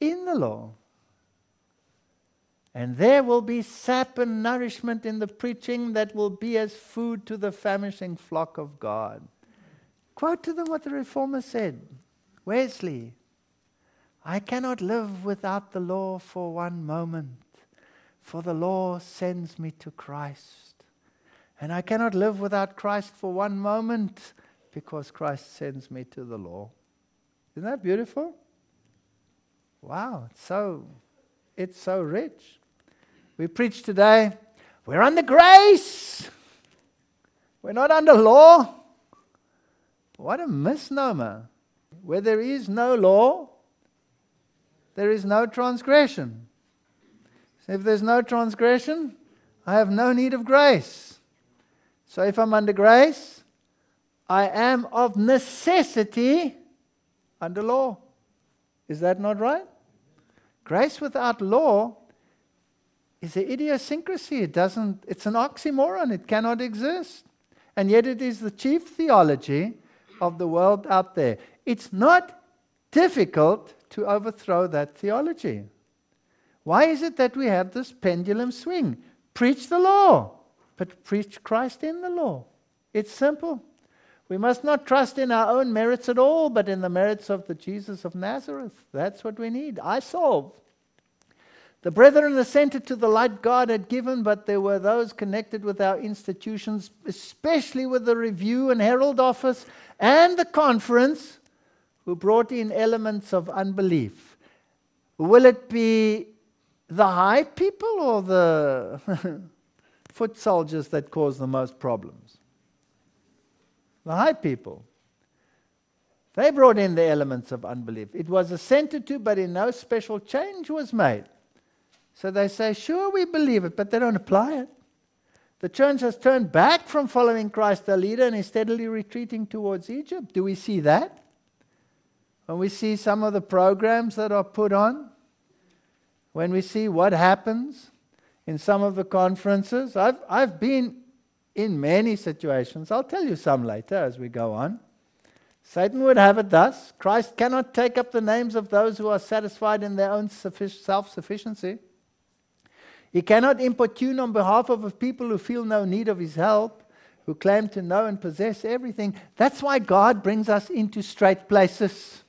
in the law. And there will be sap and nourishment in the preaching that will be as food to the famishing flock of God. Quote to them what the Reformer said. Wesley, I cannot live without the law for one moment, for the law sends me to Christ. And I cannot live without Christ for one moment, because Christ sends me to the law. Isn't that beautiful? Wow, it's so rich. We preach today, we're under grace. We're not under law. What a misnomer. Where there is no law, there is no transgression. So if there's no transgression, I have no need of grace. So if I'm under grace, I am of necessity under law. Is that not right? Grace without law is an idiosyncrasy. It's an oxymoron. It cannot exist. And yet it is the chief theology of the world out there. It's not difficult to overthrow that theology. Why is it that we have this pendulum swing? Preach the law, but preach Christ in the law. It's simple. We must not trust in our own merits at all, but in the merits of the Jesus of Nazareth. That's what we need. I solve. The brethren assented to the light God had given, but there were those connected with our institutions, especially with the Review and Herald Office and the conference, who brought in elements of unbelief. Will it be the high people or the foot soldiers that cause the most problems? The high people. They brought in the elements of unbelief. It was assented to, but in no special change was made. So they say, sure, we believe it, but they don't apply it. The church has turned back from following Christ their leader and is steadily retreating towards Egypt. Do we see that? When we see some of the programs that are put on, when we see what happens in some of the conferences, I've been in many situations. I'll tell you some later as we go on. Satan would have it thus: Christ cannot take up the names of those who are satisfied in their own self-sufficiency. He cannot importune on behalf of a people who feel no need of his help, who claim to know and possess everything. That's why God brings us into straight places.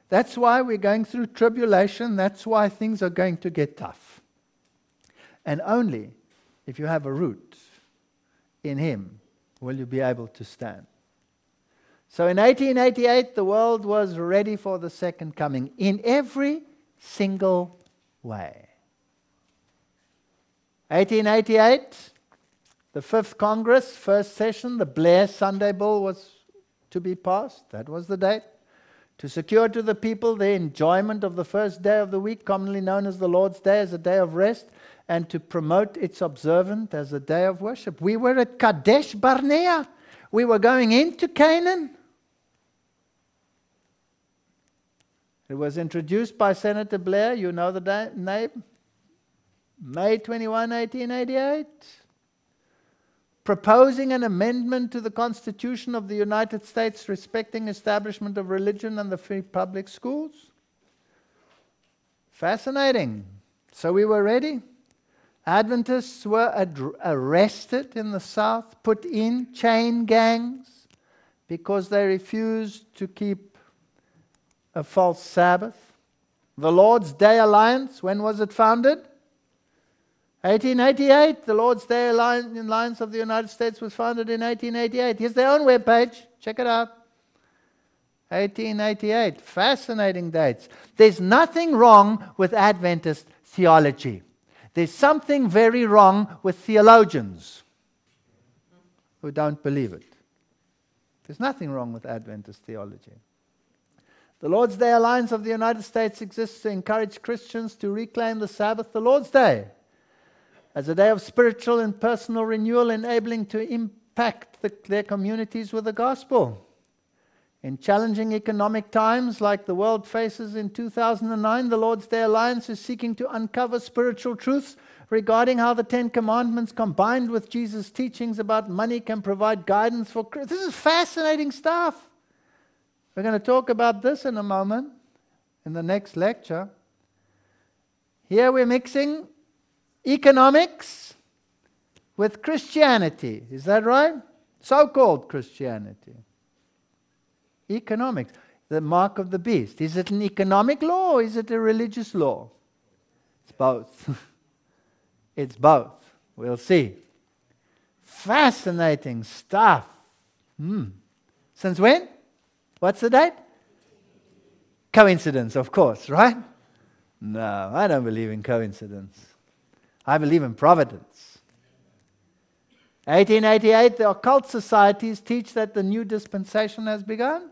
That's why we're going through tribulation. That's why things are going to get tough. And only if you have a root in Him will you be able to stand. So in 1888, the world was ready for the second coming in every single way. 1888, the 5th Congress, first session, the Blair Sunday Bill was to be passed. That was the date. To secure to the people the enjoyment of the first day of the week, commonly known as the Lord's Day, as a day of rest, and to promote its observance as a day of worship. We were at Kadesh Barnea. We were going into Canaan. It was introduced by Senator Blair. You know the name? May 21, 1888. Proposing an amendment to the Constitution of the United States respecting establishment of religion and the free public schools. Fascinating. So we were ready. Adventists were arrested in the South, put in chain gangs because they refused to keep a false Sabbath. The Lord's Day Alliance, when was it founded? 1888. The Lord's Day Alliance of the United States was founded in 1888. Here's their own webpage. Check it out. 1888. Fascinating dates. There's nothing wrong with Adventist theology. There's something very wrong with theologians who don't believe it. There's nothing wrong with Adventist theology. The Lord's Day Alliance of the United States exists to encourage Christians to reclaim the Sabbath, the Lord's Day, as a day of spiritual and personal renewal, enabling to impact their communities with the gospel. In challenging economic times like the world faces in 2009, the Lord's Day Alliance is seeking to uncover spiritual truths regarding how the Ten Commandments combined with Jesus' teachings about money can provide guidance for Christians. This is fascinating stuff. We're going to talk about this in a moment, in the next lecture. Here we're mixing economics with Christianity. Is that right? So-called Christianity. Economics. The mark of the beast. Is it an economic law or is it a religious law? It's both. It's both. We'll see. Fascinating stuff. Since when? What's the date? Coincidence, of course, right? No, I don't believe in coincidence. I believe in providence. 1888, the occult societies teach that the new dispensation has begun.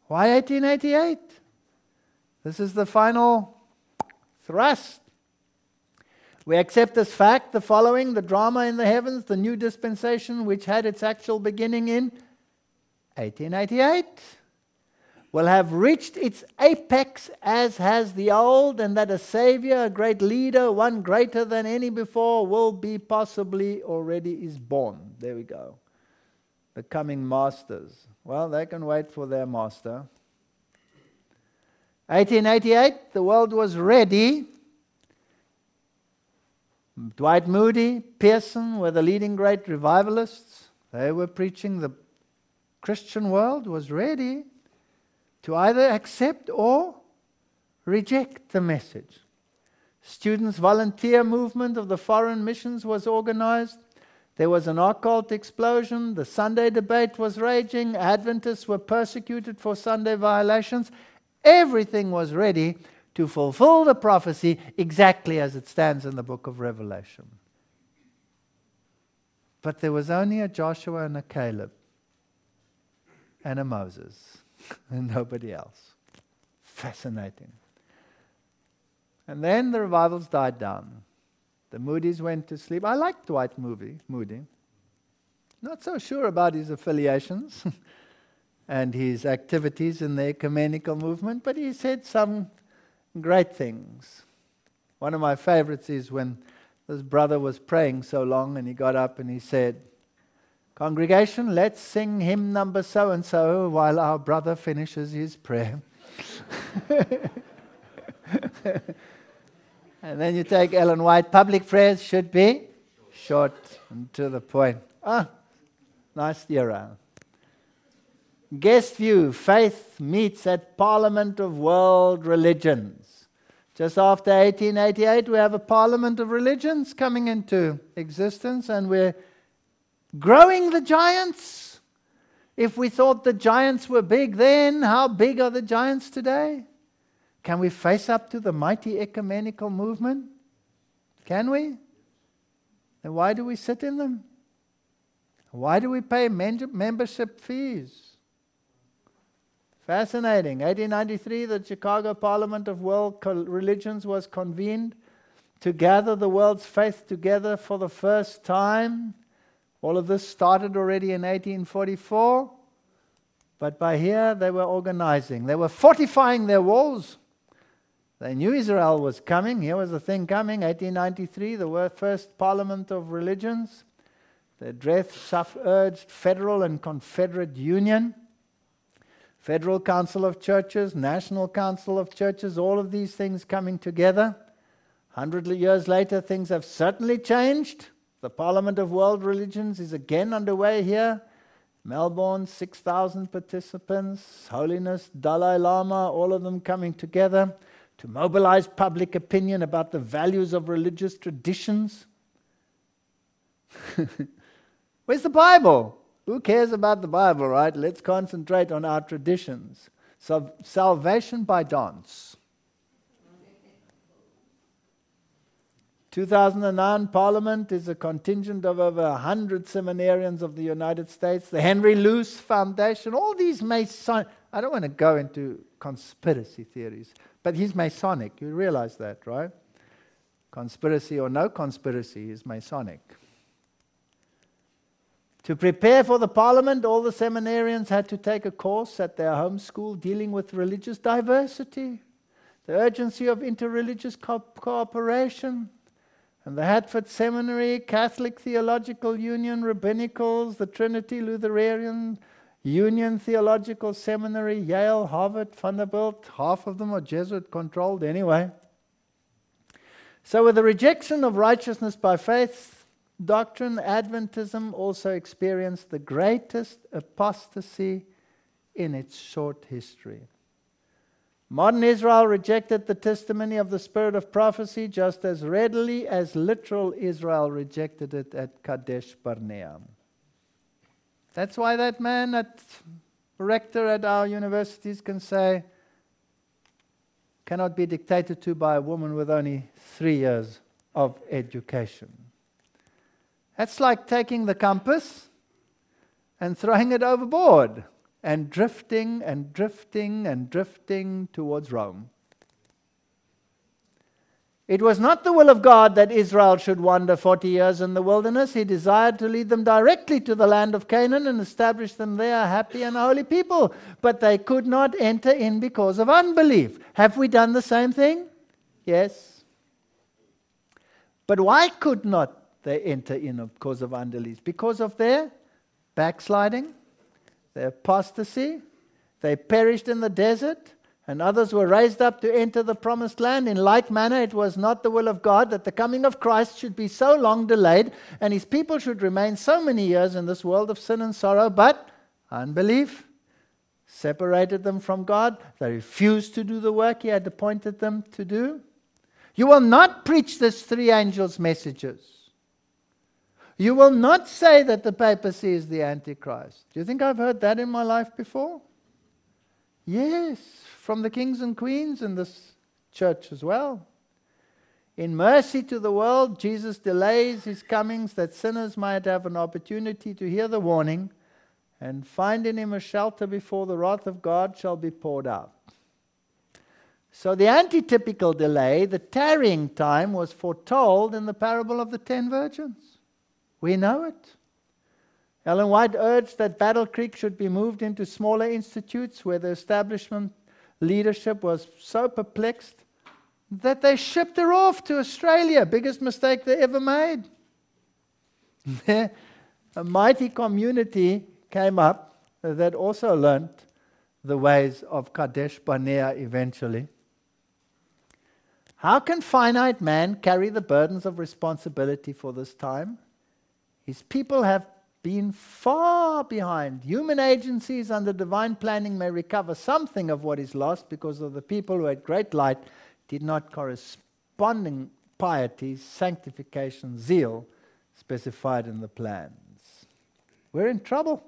Why 1888? This is the final thrust. We accept as fact the following: the drama in the heavens, the new dispensation, which had its actual beginning in 1888, will have reached its apex as has the old, and that a Savior, a great leader, one greater than any before, will be possibly already is born. There we go. The coming masters. Well, they can wait for their master. 1888, the world was ready. Dwight Moody, Pearson were the leading great revivalists. They were preaching the Christian world was ready to either accept or reject the message. Students' volunteer movement of the foreign missions was organized. There was an occult explosion. The Sunday debate was raging. Adventists were persecuted for Sunday violations. Everything was ready to fulfill the prophecy exactly as it stands in the book of Revelation. But there was only a Joshua and a Caleb and a Moses and nobody else. Fascinating. And then the revivals died down. The Moody's went to sleep. I like Dwight Moody. Not so sure about his affiliations and his activities in the ecumenical movement, but he said some great things. One of my favorites is when this brother was praying so long and he got up and he said, "Congregation, let's sing hymn number so-and-so while our brother finishes his prayer." And then you take Ellen White, public prayers should be short and to the point. Nice era. Guest view, faith meets at Parliament of World Religions. Just after 1888, we have a Parliament of Religions coming into existence, and we're growing the giants. If we thought the giants were big then, how big are the giants today? Can we face up to the mighty ecumenical movement? Can we? Then why do we sit in them? Why do we pay membership fees? Fascinating. 1893, the Chicago Parliament of World Religions was convened to gather the world's faith together for the first time. All of this started already in 1844, but by here they were organizing. They were fortifying their walls. They knew Israel was coming. Here was the thing coming. 1893, the first Parliament of Religions. The address urged federal and confederate union. Federal Council of Churches, National Council of Churches, all of these things coming together. 100 years later, things have certainly changed. The Parliament of World Religions is again underway here. Melbourne, 6,000 participants. Holiness, Dalai Lama, all of them coming together to mobilize public opinion about the values of religious traditions. Where's the Bible? Who cares about the Bible, right? Let's concentrate on our traditions. So, salvation by dance. 2009 Parliament is a contingent of over 100 seminarians of the United States. The Henry Luce Foundation, all these Masonic. I don't want to go into conspiracy theories, but he's Masonic. You realize that, right? Conspiracy or no conspiracy is Masonic. To prepare for the Parliament, all the seminarians had to take a course at their home school dealing with religious diversity, the urgency of interreligious cooperation. And the Hartford Seminary, Catholic Theological Union, Rabbinicals, the Trinity Lutheran Union Theological Seminary, Yale, Harvard, Vanderbilt, half of them are Jesuit-controlled anyway. So with the rejection of righteousness by faith doctrine, Adventism also experienced the greatest apostasy in its short history. Modern Israel rejected the testimony of the spirit of prophecy just as readily as literal Israel rejected it at Kadesh Barnea. That's why that man rector at our universities can say, cannot be dictated to by a woman with only 3 years of education. That's like taking the compass and throwing it overboard and drifting and drifting and drifting towards Rome. It was not the will of God that Israel should wander 40 years in the wilderness. He desired to lead them directly to the land of Canaan and establish them there, a happy and holy people. But they could not enter in because of unbelief. Have we done the same thing? Yes. But why could not they enter in because of unbelief? Because of their backsliding, their apostasy. They perished in the desert, and others were raised up to enter the promised land. In like manner, it was not the will of God that the coming of Christ should be so long delayed, and his people should remain so many years in this world of sin and sorrow. But unbelief separated them from God. They refused to do the work he had appointed them to do. You will not preach this three angels' messages. You will not say that the papacy is the Antichrist. Do you think I've heard that in my life before? Yes, from the kings and queens in this church as well. In mercy to the world, Jesus delays his comings that sinners might have an opportunity to hear the warning and find in him a shelter before the wrath of God shall be poured out. So the antitypical delay, the tarrying time, was foretold in the parable of the 10 virgins. We know it. Ellen White urged that Battle Creek should be moved into smaller institutes where the establishment leadership was so perplexed that they shipped her off to Australia. Biggest mistake they ever made. A mighty community came up that also learnt the ways of Kadesh Barnea eventually. How can finite man carry the burdens of responsibility for this time? His people have been far behind. Human agencies under divine planning may recover something of what is lost because of the people who had great light did not corresponding piety, sanctification, zeal specified in the plans. We're in trouble.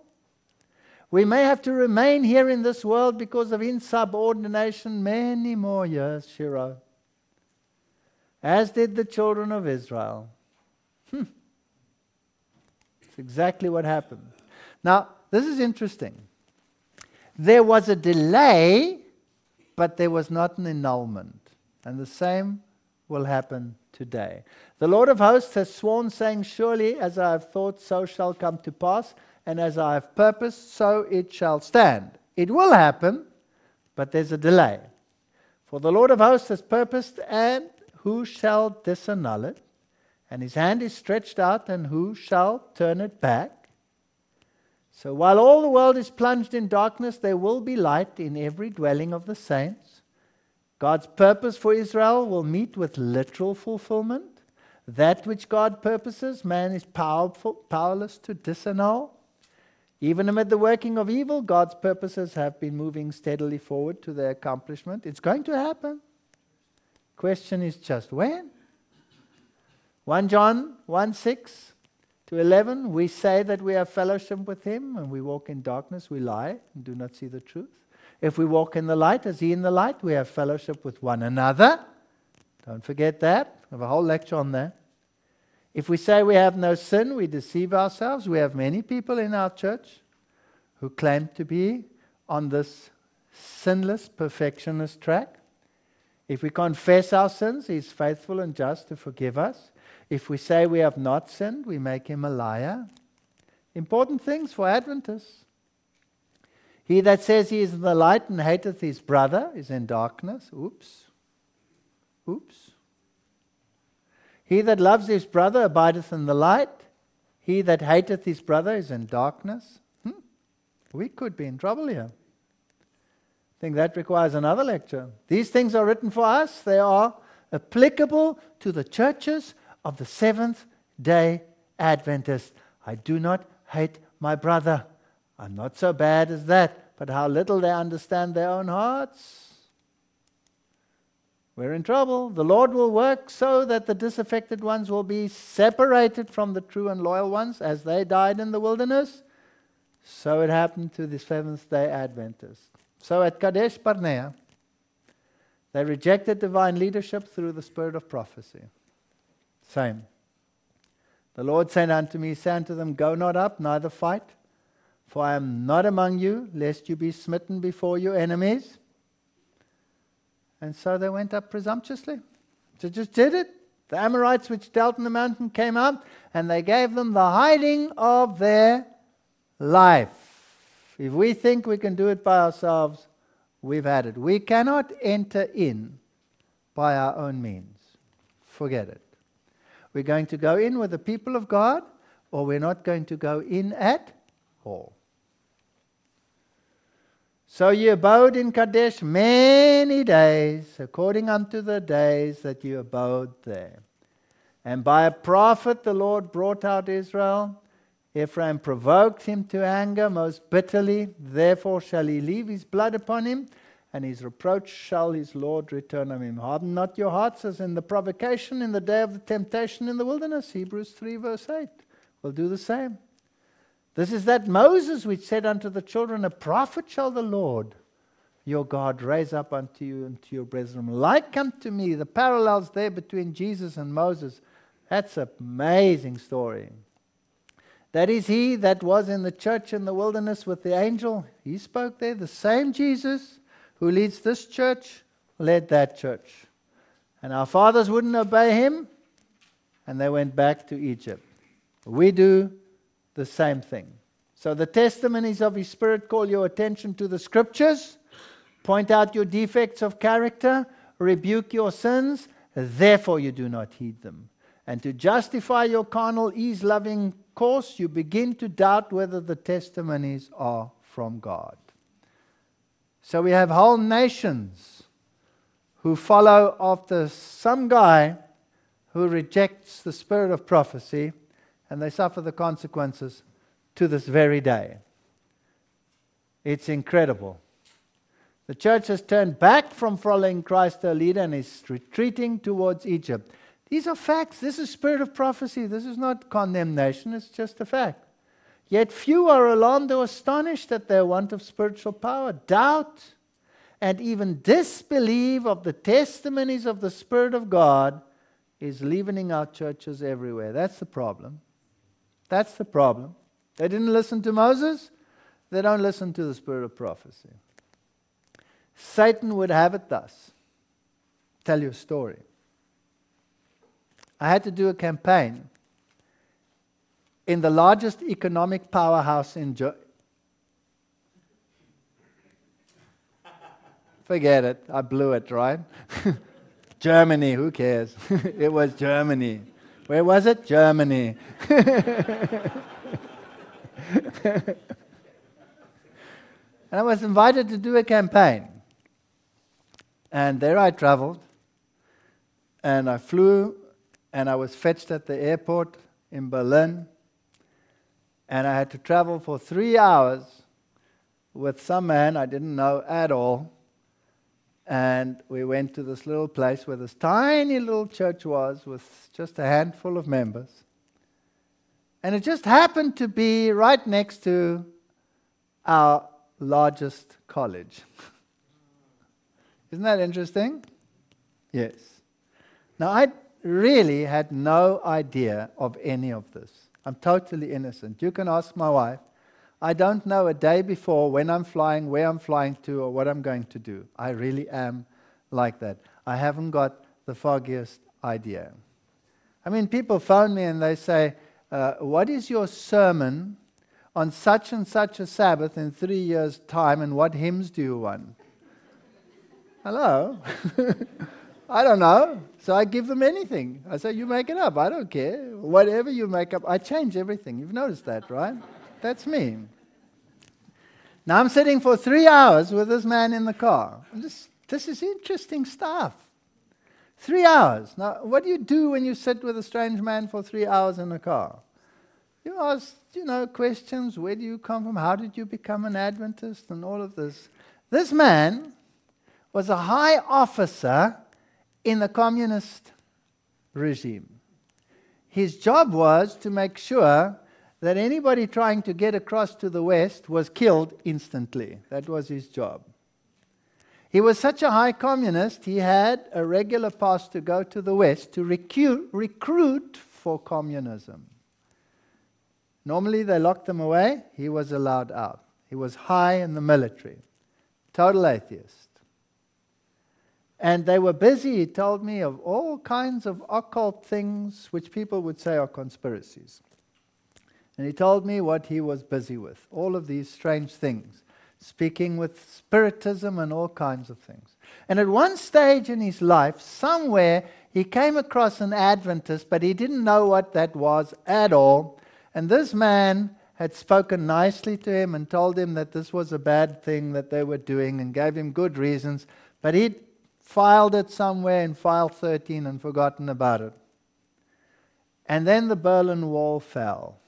We may have to remain here in this world because of insubordination many more years, Shiro. As did the children of Israel. It's exactly what happened. Now, this is interesting. There was a delay, but there was not an annulment. And the same will happen today. The Lord of hosts has sworn, saying, surely as I have thought, so shall come to pass, and as I have purposed, so it shall stand. It will happen, but there's a delay. For the Lord of hosts has purposed, and who shall disannul it? And his hand is stretched out, and who shall turn it back? So while all the world is plunged in darkness, there will be light in every dwelling of the saints. God's purpose for Israel will meet with literal fulfillment. That which God purposes, man is powerless to disannul. Even amid the working of evil, God's purposes have been moving steadily forward to their accomplishment. It's going to happen. Question is just when? 1 John 1:6-11, we say that we have fellowship with him, and we walk in darkness, we lie and do not see the truth. If we walk in the light as he in the light, we have fellowship with one another. Don't forget that. I have a whole lecture on that. If we say we have no sin, we deceive ourselves. We have many people in our church who claim to be on this sinless, perfectionist track. If we confess our sins, he is faithful and just to forgive us. If we say we have not sinned, we make him a liar. Important things for Adventists. He that says he is in the light and hateth his brother is in darkness. Oops. He that loves his brother abideth in the light. He that hateth his brother is in darkness. We could be in trouble here. I think that requires another lecture. These things are written for us. They are applicable to the churches of the Seventh-day Adventist. I do not hate my brother. I'm not so bad as that. But how little they understand their own hearts. We're in trouble. The Lord will work so that the disaffected ones will be separated from the true and loyal ones as they died in the wilderness. So it happened to the Seventh-day Adventists. So at Kadesh Barnea, they rejected divine leadership through the spirit of prophecy. Same. The Lord said unto me, say unto them, go not up, neither fight, for I am not among you, lest you be smitten before your enemies. And so they went up presumptuously. They just did it. The Amorites which dwelt in the mountain came out, and they gave them the hiding of their life. If we think we can do it by ourselves, we've had it. We cannot enter in by our own means. Forget it. We're going to go in with the people of God, or we're not going to go in at all. So ye abode in Kadesh many days, according unto the days that ye abode there. And by a prophet the Lord brought out Israel. Ephraim provoked him to anger most bitterly. Therefore shall he leave his blood upon him, and his reproach shall his Lord return on him. Harden not your hearts as in the provocation in the day of the temptation in the wilderness. Hebrews 3 verse 8 will do the same. This is that Moses which said unto the children, a prophet shall the Lord your God raise up unto you and to your brethren like unto me. The parallels there between Jesus and Moses, that's an amazing story. That is he that was in the church in the wilderness with the angel. He spoke there. The same Jesus who leads this church led that church. And our fathers wouldn't obey him, and they went back to Egypt. We do the same thing. So the testimonies of his Spirit call your attention to the Scriptures, point out your defects of character, rebuke your sins, therefore you do not heed them. And to justify your carnal, ease-loving course, you begin to doubt whether the testimonies are from God. So we have whole nations who follow after some guy who rejects the spirit of prophecy, and they suffer the consequences to this very day. It's incredible. The church has turned back from following Christ their leader and is retreating towards Egypt. These are facts. This is spirit of prophecy. This is not condemnation. It's just a fact. Yet few are alarmed or astonished at their want of spiritual power. Doubt and even disbelief of the testimonies of the Spirit of God is leavening our churches everywhere. That's the problem. That's the problem. They didn't listen to Moses. They don't listen to the spirit of prophecy. Satan would have it thus. Tell you a story. I had to do a campaign in the largest economic powerhouse in Forget it. I blew it, right? Germany, who cares? It was Germany. Where was it? Germany. And I was invited to do a campaign. And there I traveled. And I flew, and I was fetched at the airport in Berlin. And I had to travel for 3 hours with some man I didn't know at all. And we went to this little place where this tiny little church was with just a handful of members. And it just happened to be right next to our largest college. Isn't that interesting? Yes. Now, I really had no idea of any of this. I'm totally innocent. You can ask my wife. I don't know a day before when I'm flying, where I'm flying to, or what I'm going to do. I really am like that. I haven't got the foggiest idea. I mean, people phone me and they say, what is your sermon on such and such a Sabbath in 3 years' time, and what hymns do you want? Hello? I don't know. So I give them anything. I say, you make it up. I don't care. Whatever you make up, I change everything. You've noticed that, right? That's me. Now I'm sitting for 3 hours with this man in the car. This is interesting stuff. 3 hours. Now, what do you do when you sit with a strange man for 3 hours in a car? You ask, questions. Where do you come from? How did you become an Adventist? And all of this. This man was a high officer in the communist regime. His job was to make sure that anybody trying to get across to the West was killed instantly. That was his job. He was such a high communist, he had a regular pass to go to the West to recruit for communism. Normally they locked him away, he was allowed out. He was high in the military. Total atheist. And they were busy, he told me, of all kinds of occult things which people would say are conspiracies. And he told me what he was busy with, all of these strange things, speaking with spiritism and all kinds of things. And at one stage in his life, somewhere, he came across an Adventist, but he didn't know what that was at all. And this man had spoken nicely to him and told him that this was a bad thing that they were doing and gave him good reasons, but he'd filed it somewhere in file 13 and forgotten about it. And then the Berlin Wall fell,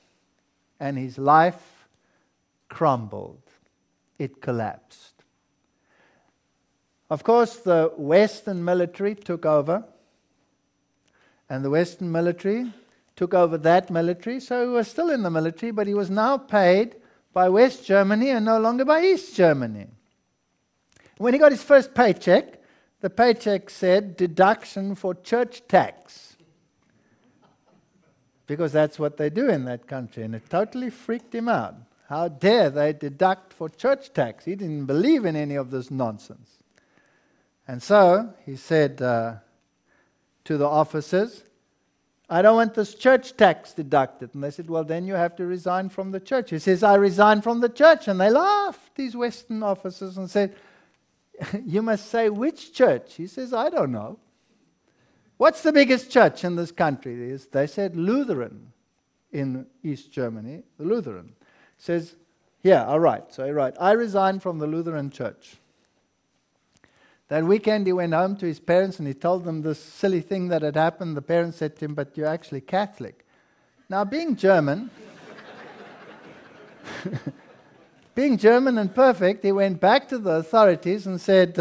and his life crumbled. It collapsed. Of course, the Western military took over, and the Western military took over that military, so he was still in the military, but he was now paid by West Germany and no longer by East Germany. When he got his first paycheck, the paycheck said deduction for church tax, because that's what they do in that country, and it totally freaked him out. How dare they deduct for church tax? He didn't believe in any of this nonsense. And so he said to the officers, I don't want this church tax deducted. And they said, well, then you have to resign from the church. He says, I resign from the church. And they laughed, these Western officers, and said, you must say which church? He says, I don't know. What's the biggest church in this country? They said Lutheran in East Germany, the Lutheran. He says, yeah, all right. So he wrote, I resign from the Lutheran church. That weekend he went home to his parents and he told them this silly thing that had happened. The parents said to him, but you're actually Catholic. Now, being German, being German and perfect, he went back to the authorities and said,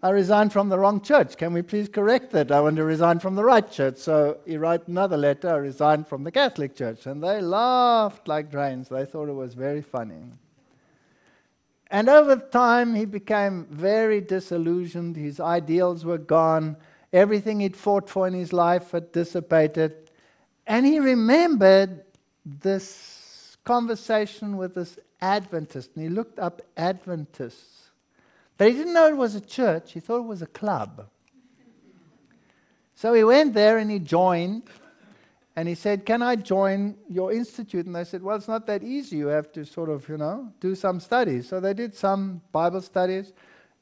I resigned from the wrong church. Can we please correct that? I want to resign from the right church. So he wrote another letter, I resigned from the Catholic church. And they laughed like drains. They thought it was very funny. And over time, he became very disillusioned. His ideals were gone. Everything he'd fought for in his life had dissipated. And he remembered this conversation with this Adventist. And he looked up Adventists. But he didn't know it was a church. He thought it was a club. So he went there and he joined. And he said, can I join your institute? And they said, well, it's not that easy. You have to sort of, do some studies. So they did some Bible studies.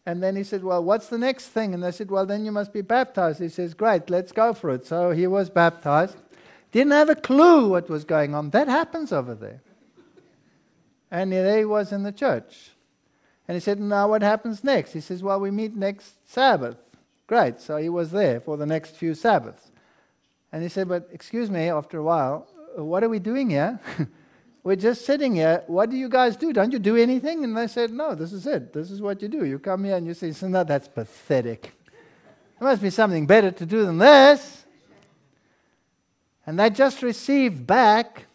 And then he said, well, what's the next thing? And they said, well, then you must be baptized. He says, great, let's go for it. So he was baptized. Didn't have a clue what was going on. That happens over there. And there he was in the church. And he said, now what happens next? He says, well, we meet next Sabbath. Great. So he was there for the next few Sabbaths. And he said, but excuse me, after a while, what are we doing here? We're just sitting here. What do you guys do? Don't you do anything? And they said, no, this is it. This is what you do. You come here and you say, so, no, that's pathetic. There must be something better to do than this. And they just received back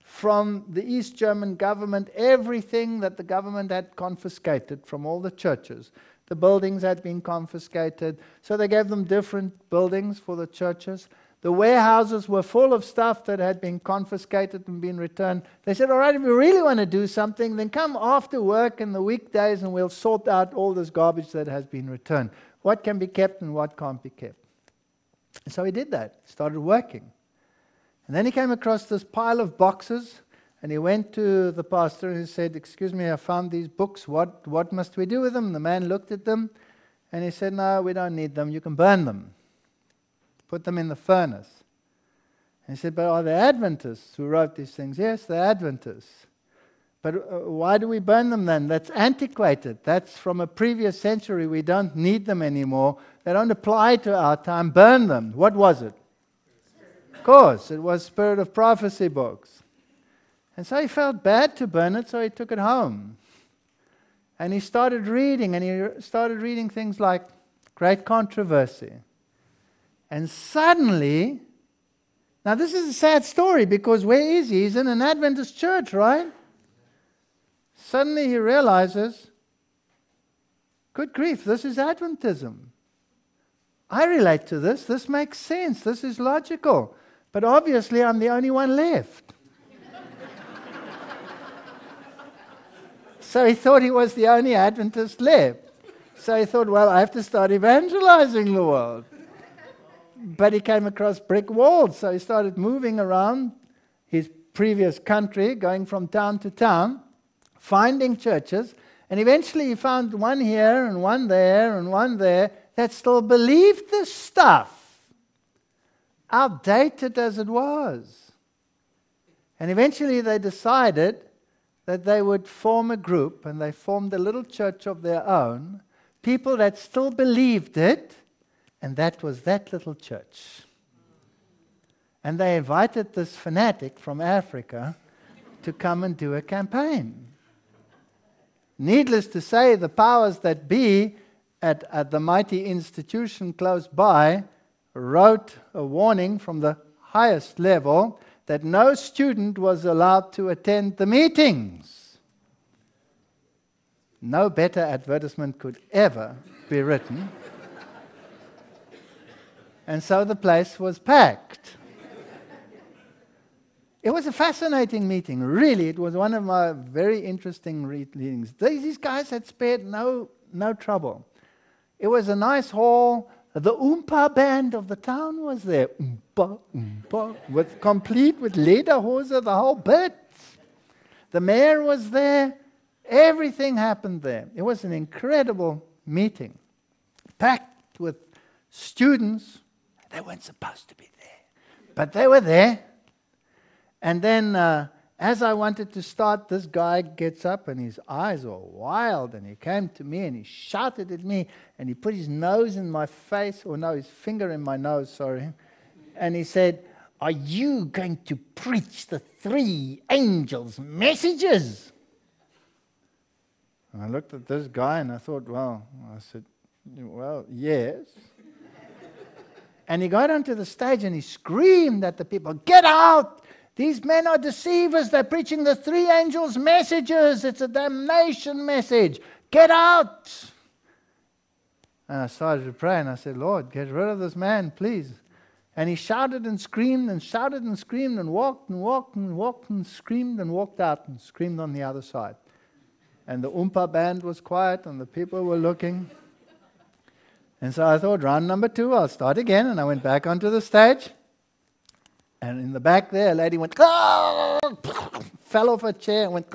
from the East German government everything that the government had confiscated from all the churches. The buildings had been confiscated, so they gave them different buildings for the churches. The warehouses were full of stuff that had been confiscated and been returned. They said, all right, if you really want to do something, then come after work in the weekdays and we'll sort out all this garbage that has been returned. What can be kept and what can't be kept. And so he did that, started working. And then he came across this pile of boxes, and he went to the pastor and he said, excuse me, I found these books. What must we do with them? The man looked at them, and he said, no, we don't need them. You can burn them. Put them in the furnace. And he said, but are they Adventists who wrote these things? Yes, they're Adventists. But why do we burn them then? That's antiquated. That's from a previous century. We don't need them anymore. They don't apply to our time. Burn them. What was it? Of course, it was Spirit of Prophecy books. And so he felt bad to burn it, so he took it home. And he started reading, and he started reading things like Great Controversy. And suddenly, now this is a sad story, because where is he? He's in an Adventist church, right? Suddenly he realizes, good grief, this is Adventism. I relate to this. This makes sense. This is logical. But obviously I'm the only one left. So he thought he was the only Adventist left. So he thought, well, I have to start evangelizing the world. But he came across brick walls, so he started moving around his previous country, going from town to town, finding churches, and eventually he found one here and one there and one there that still believed this stuff, outdated as it was. And eventually they decided that they would form a group, and they formed a little church of their own, people that still believed it, and that was that little church. And they invited this fanatic from Africa to come and do a campaign. Needless to say, the powers that be at the mighty institution close by wrote a warning from the highest level that no student was allowed to attend the meetings. No better advertisement could ever be written. And so the place was packed. It was a fascinating meeting, really. It was one of my very interesting readings. These guys had spared no trouble. It was a nice hall. The Oompa band of the town was there. Oompa, Oompa, complete with lederhose, the whole bit. The mayor was there. Everything happened there. It was an incredible meeting, packed with students. They weren't supposed to be there, but they were there. And then as I wanted to start, this guy gets up and his eyes were wild, and he came to me and he shouted at me and he put his nose in my face, or no, his finger in my nose, sorry. And he said, "Are you going to preach the 3 angels' messages?" And I looked at this guy and I thought, I said, yes. And he got onto the stage and he screamed at the people, "Get out! These men are deceivers. They're preaching the 3 angels' messages. It's a damnation message. Get out!" And I started to pray and I said, "Lord, get rid of this man, please." And he shouted and screamed and shouted and screamed and walked and walked and walked and screamed and walked out and screamed on the other side. And the Oompa band was quiet and the people were looking. And so I thought, round number 2, I'll start again. And I went back onto the stage. And in the back there, a lady went, fell off a chair and went,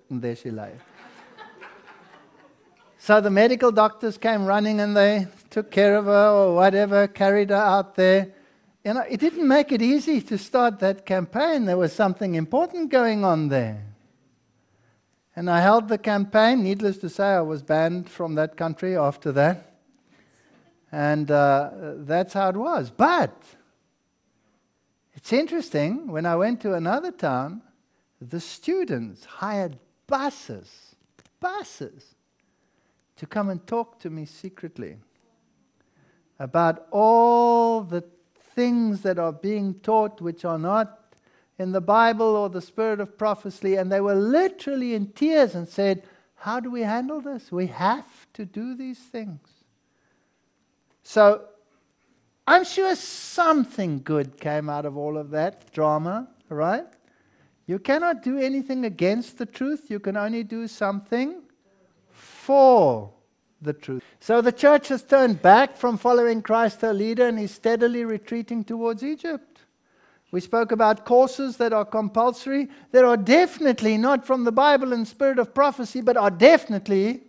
and there she lay. So the medical doctors came running and they took care of her or whatever, carried her out there. You know, it didn't make it easy to start that campaign. There was something important going on there. And I held the campaign. Needless to say, I was banned from that country after that. And that's how it was. But it's interesting, when I went to another town, the students hired buses to come and talk to me secretly about all the things that are being taught which are not in the Bible or the spirit of prophecy. And they were literally in tears and said, "How do we handle this? We have to do these things." So I'm sure something good came out of all of that drama, right? You cannot do anything against the truth. You can only do something for the truth. So the church has turned back from following Christ, her leader, and is steadily retreating towards Egypt. We spoke about courses that are compulsory. That are definitely not from the Bible and spirit of prophecy, but are definitely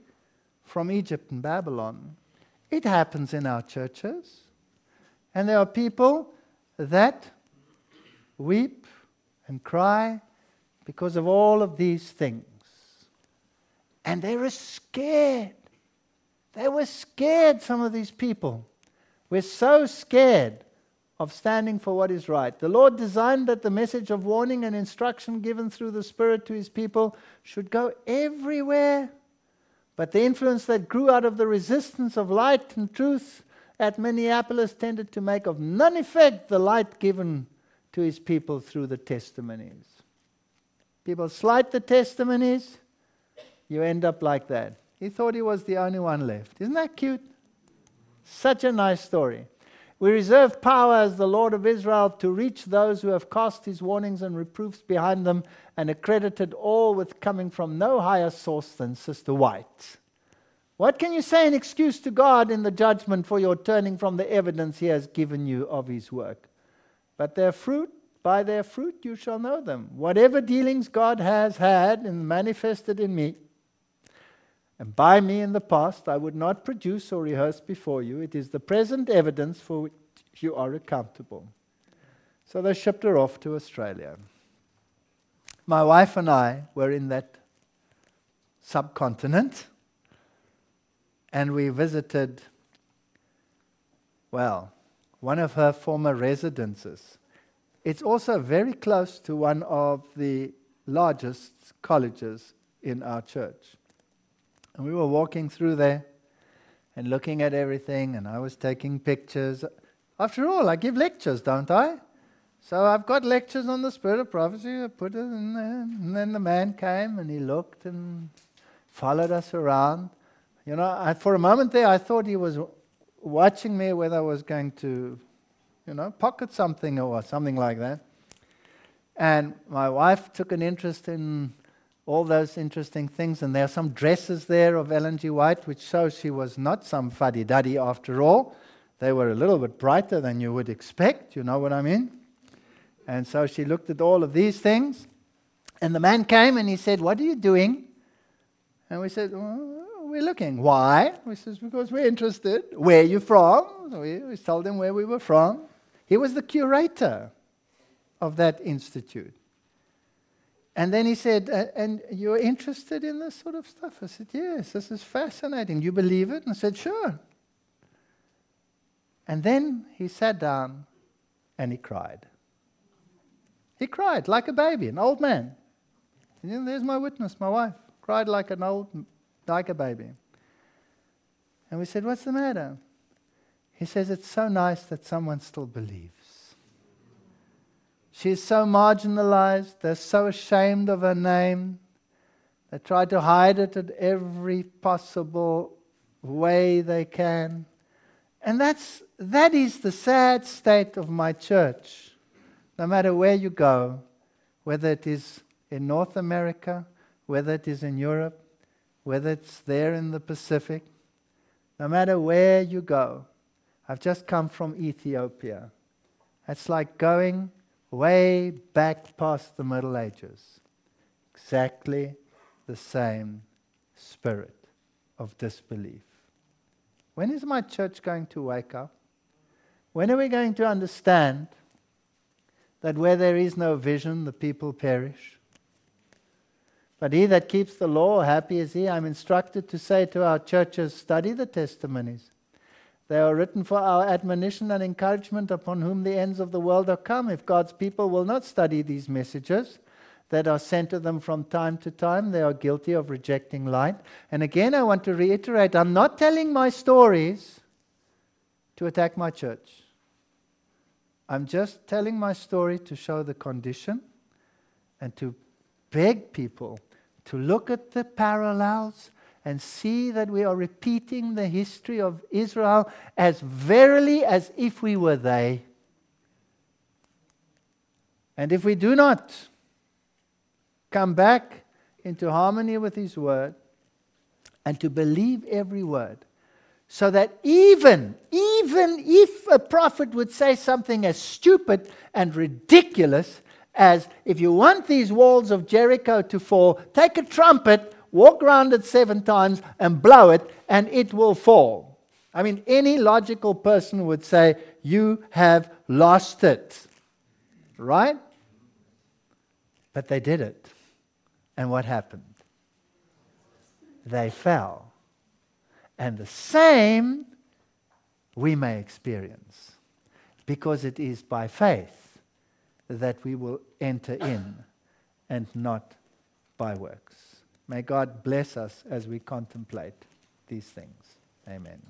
from Egypt and Babylon. It happens in our churches. And there are people that weep and cry because of all of these things. And they were scared. They were scared, some of these people. We're so scared of standing for what is right. The Lord designed that the message of warning and instruction given through the Spirit to His people should go everywhere. But the influence that grew out of the resistance of light and truth at Minneapolis tended to make of none effect the light given to His people through the testimonies. People slight the testimonies, you end up like that. He thought he was the only one left. Isn't that cute? Such a nice story. We reserve power as the Lord of Israel to reach those who have cast His warnings and reproofs behind them and accredited all with coming from no higher source than Sister White. What can you say in excuse to God in the judgment for your turning from the evidence He has given you of His work? But by their fruit you shall know them. Whatever dealings God has had and manifested in me, and by me in the past, I would not produce or rehearse before you. It is the present evidence for which you are accountable. So they shipped her off to Australia. My wife and I were in that subcontinent, and we visited, one of her former residences. It's also very close to one of the largest colleges in our church. And we were walking through there and looking at everything, and I was taking pictures. After all, I give lectures, don't I? So I've got lectures on the spirit of prophecy. I put it in there, and then the man came and he looked and followed us around. For a moment there, I thought he was watching me whether I was going to, pocket something or something like that. And my wife took an interest in all those interesting things, and there are some dresses there of Ellen G. White, which shows she was not some fuddy-duddy after all. They were a little bit brighter than you would expect, you know what I mean? And so she looked at all of these things, and the man came and he said, "What are you doing?" And we said, "We're looking." "Why?" We said, "Because we're interested." "Where are you from?" We told him where we were from. He was the curator of that institute. And then he said, "And you're interested in this sort of stuff?" I said, "Yes, this is fascinating. You believe it?" And I said, "Sure." And then he sat down and he cried. He cried like a baby, an old man. And there's my witness, my wife. Cried like a baby. And we said, "What's the matter?" He says, "It's so nice that someone still believes. She's so marginalized. They're so ashamed of her name. They try to hide it in every possible way they can." And that is the sad state of my church. No matter where you go, whether it is in North America, whether it is in Europe, whether it's there in the Pacific, no matter where you go. I've just come from Ethiopia. It's like going way back past the Middle Ages. Exactly the same spirit of disbelief. When is my church going to wake up? When are we going to understand that where there is no vision, the people perish? But he that keeps the law, happy is he. I'm instructed to say to our churches, study the testimonies. They are written for our admonition and encouragement, upon whom the ends of the world are come. If God's people will not study these messages that are sent to them from time to time, they are guilty of rejecting light. And again, I want to reiterate, I'm not telling my stories to attack my church. I'm just telling my story to show the condition and to beg people to look at the parallels and see that we are repeating the history of Israel as verily as if we were they. And if we do not come back into harmony with His Word and to believe every word, so that even if a prophet would say something as stupid and ridiculous as, if you want these walls of Jericho to fall, take a trumpet, walk around it 7 times and blow it, and it will fall. I mean, any logical person would say, you have lost it. Right? But they did it. And what happened? They fell. And the same we may experience, because it is by faith that we will enter in and not by works. May God bless us as we contemplate these things. Amen.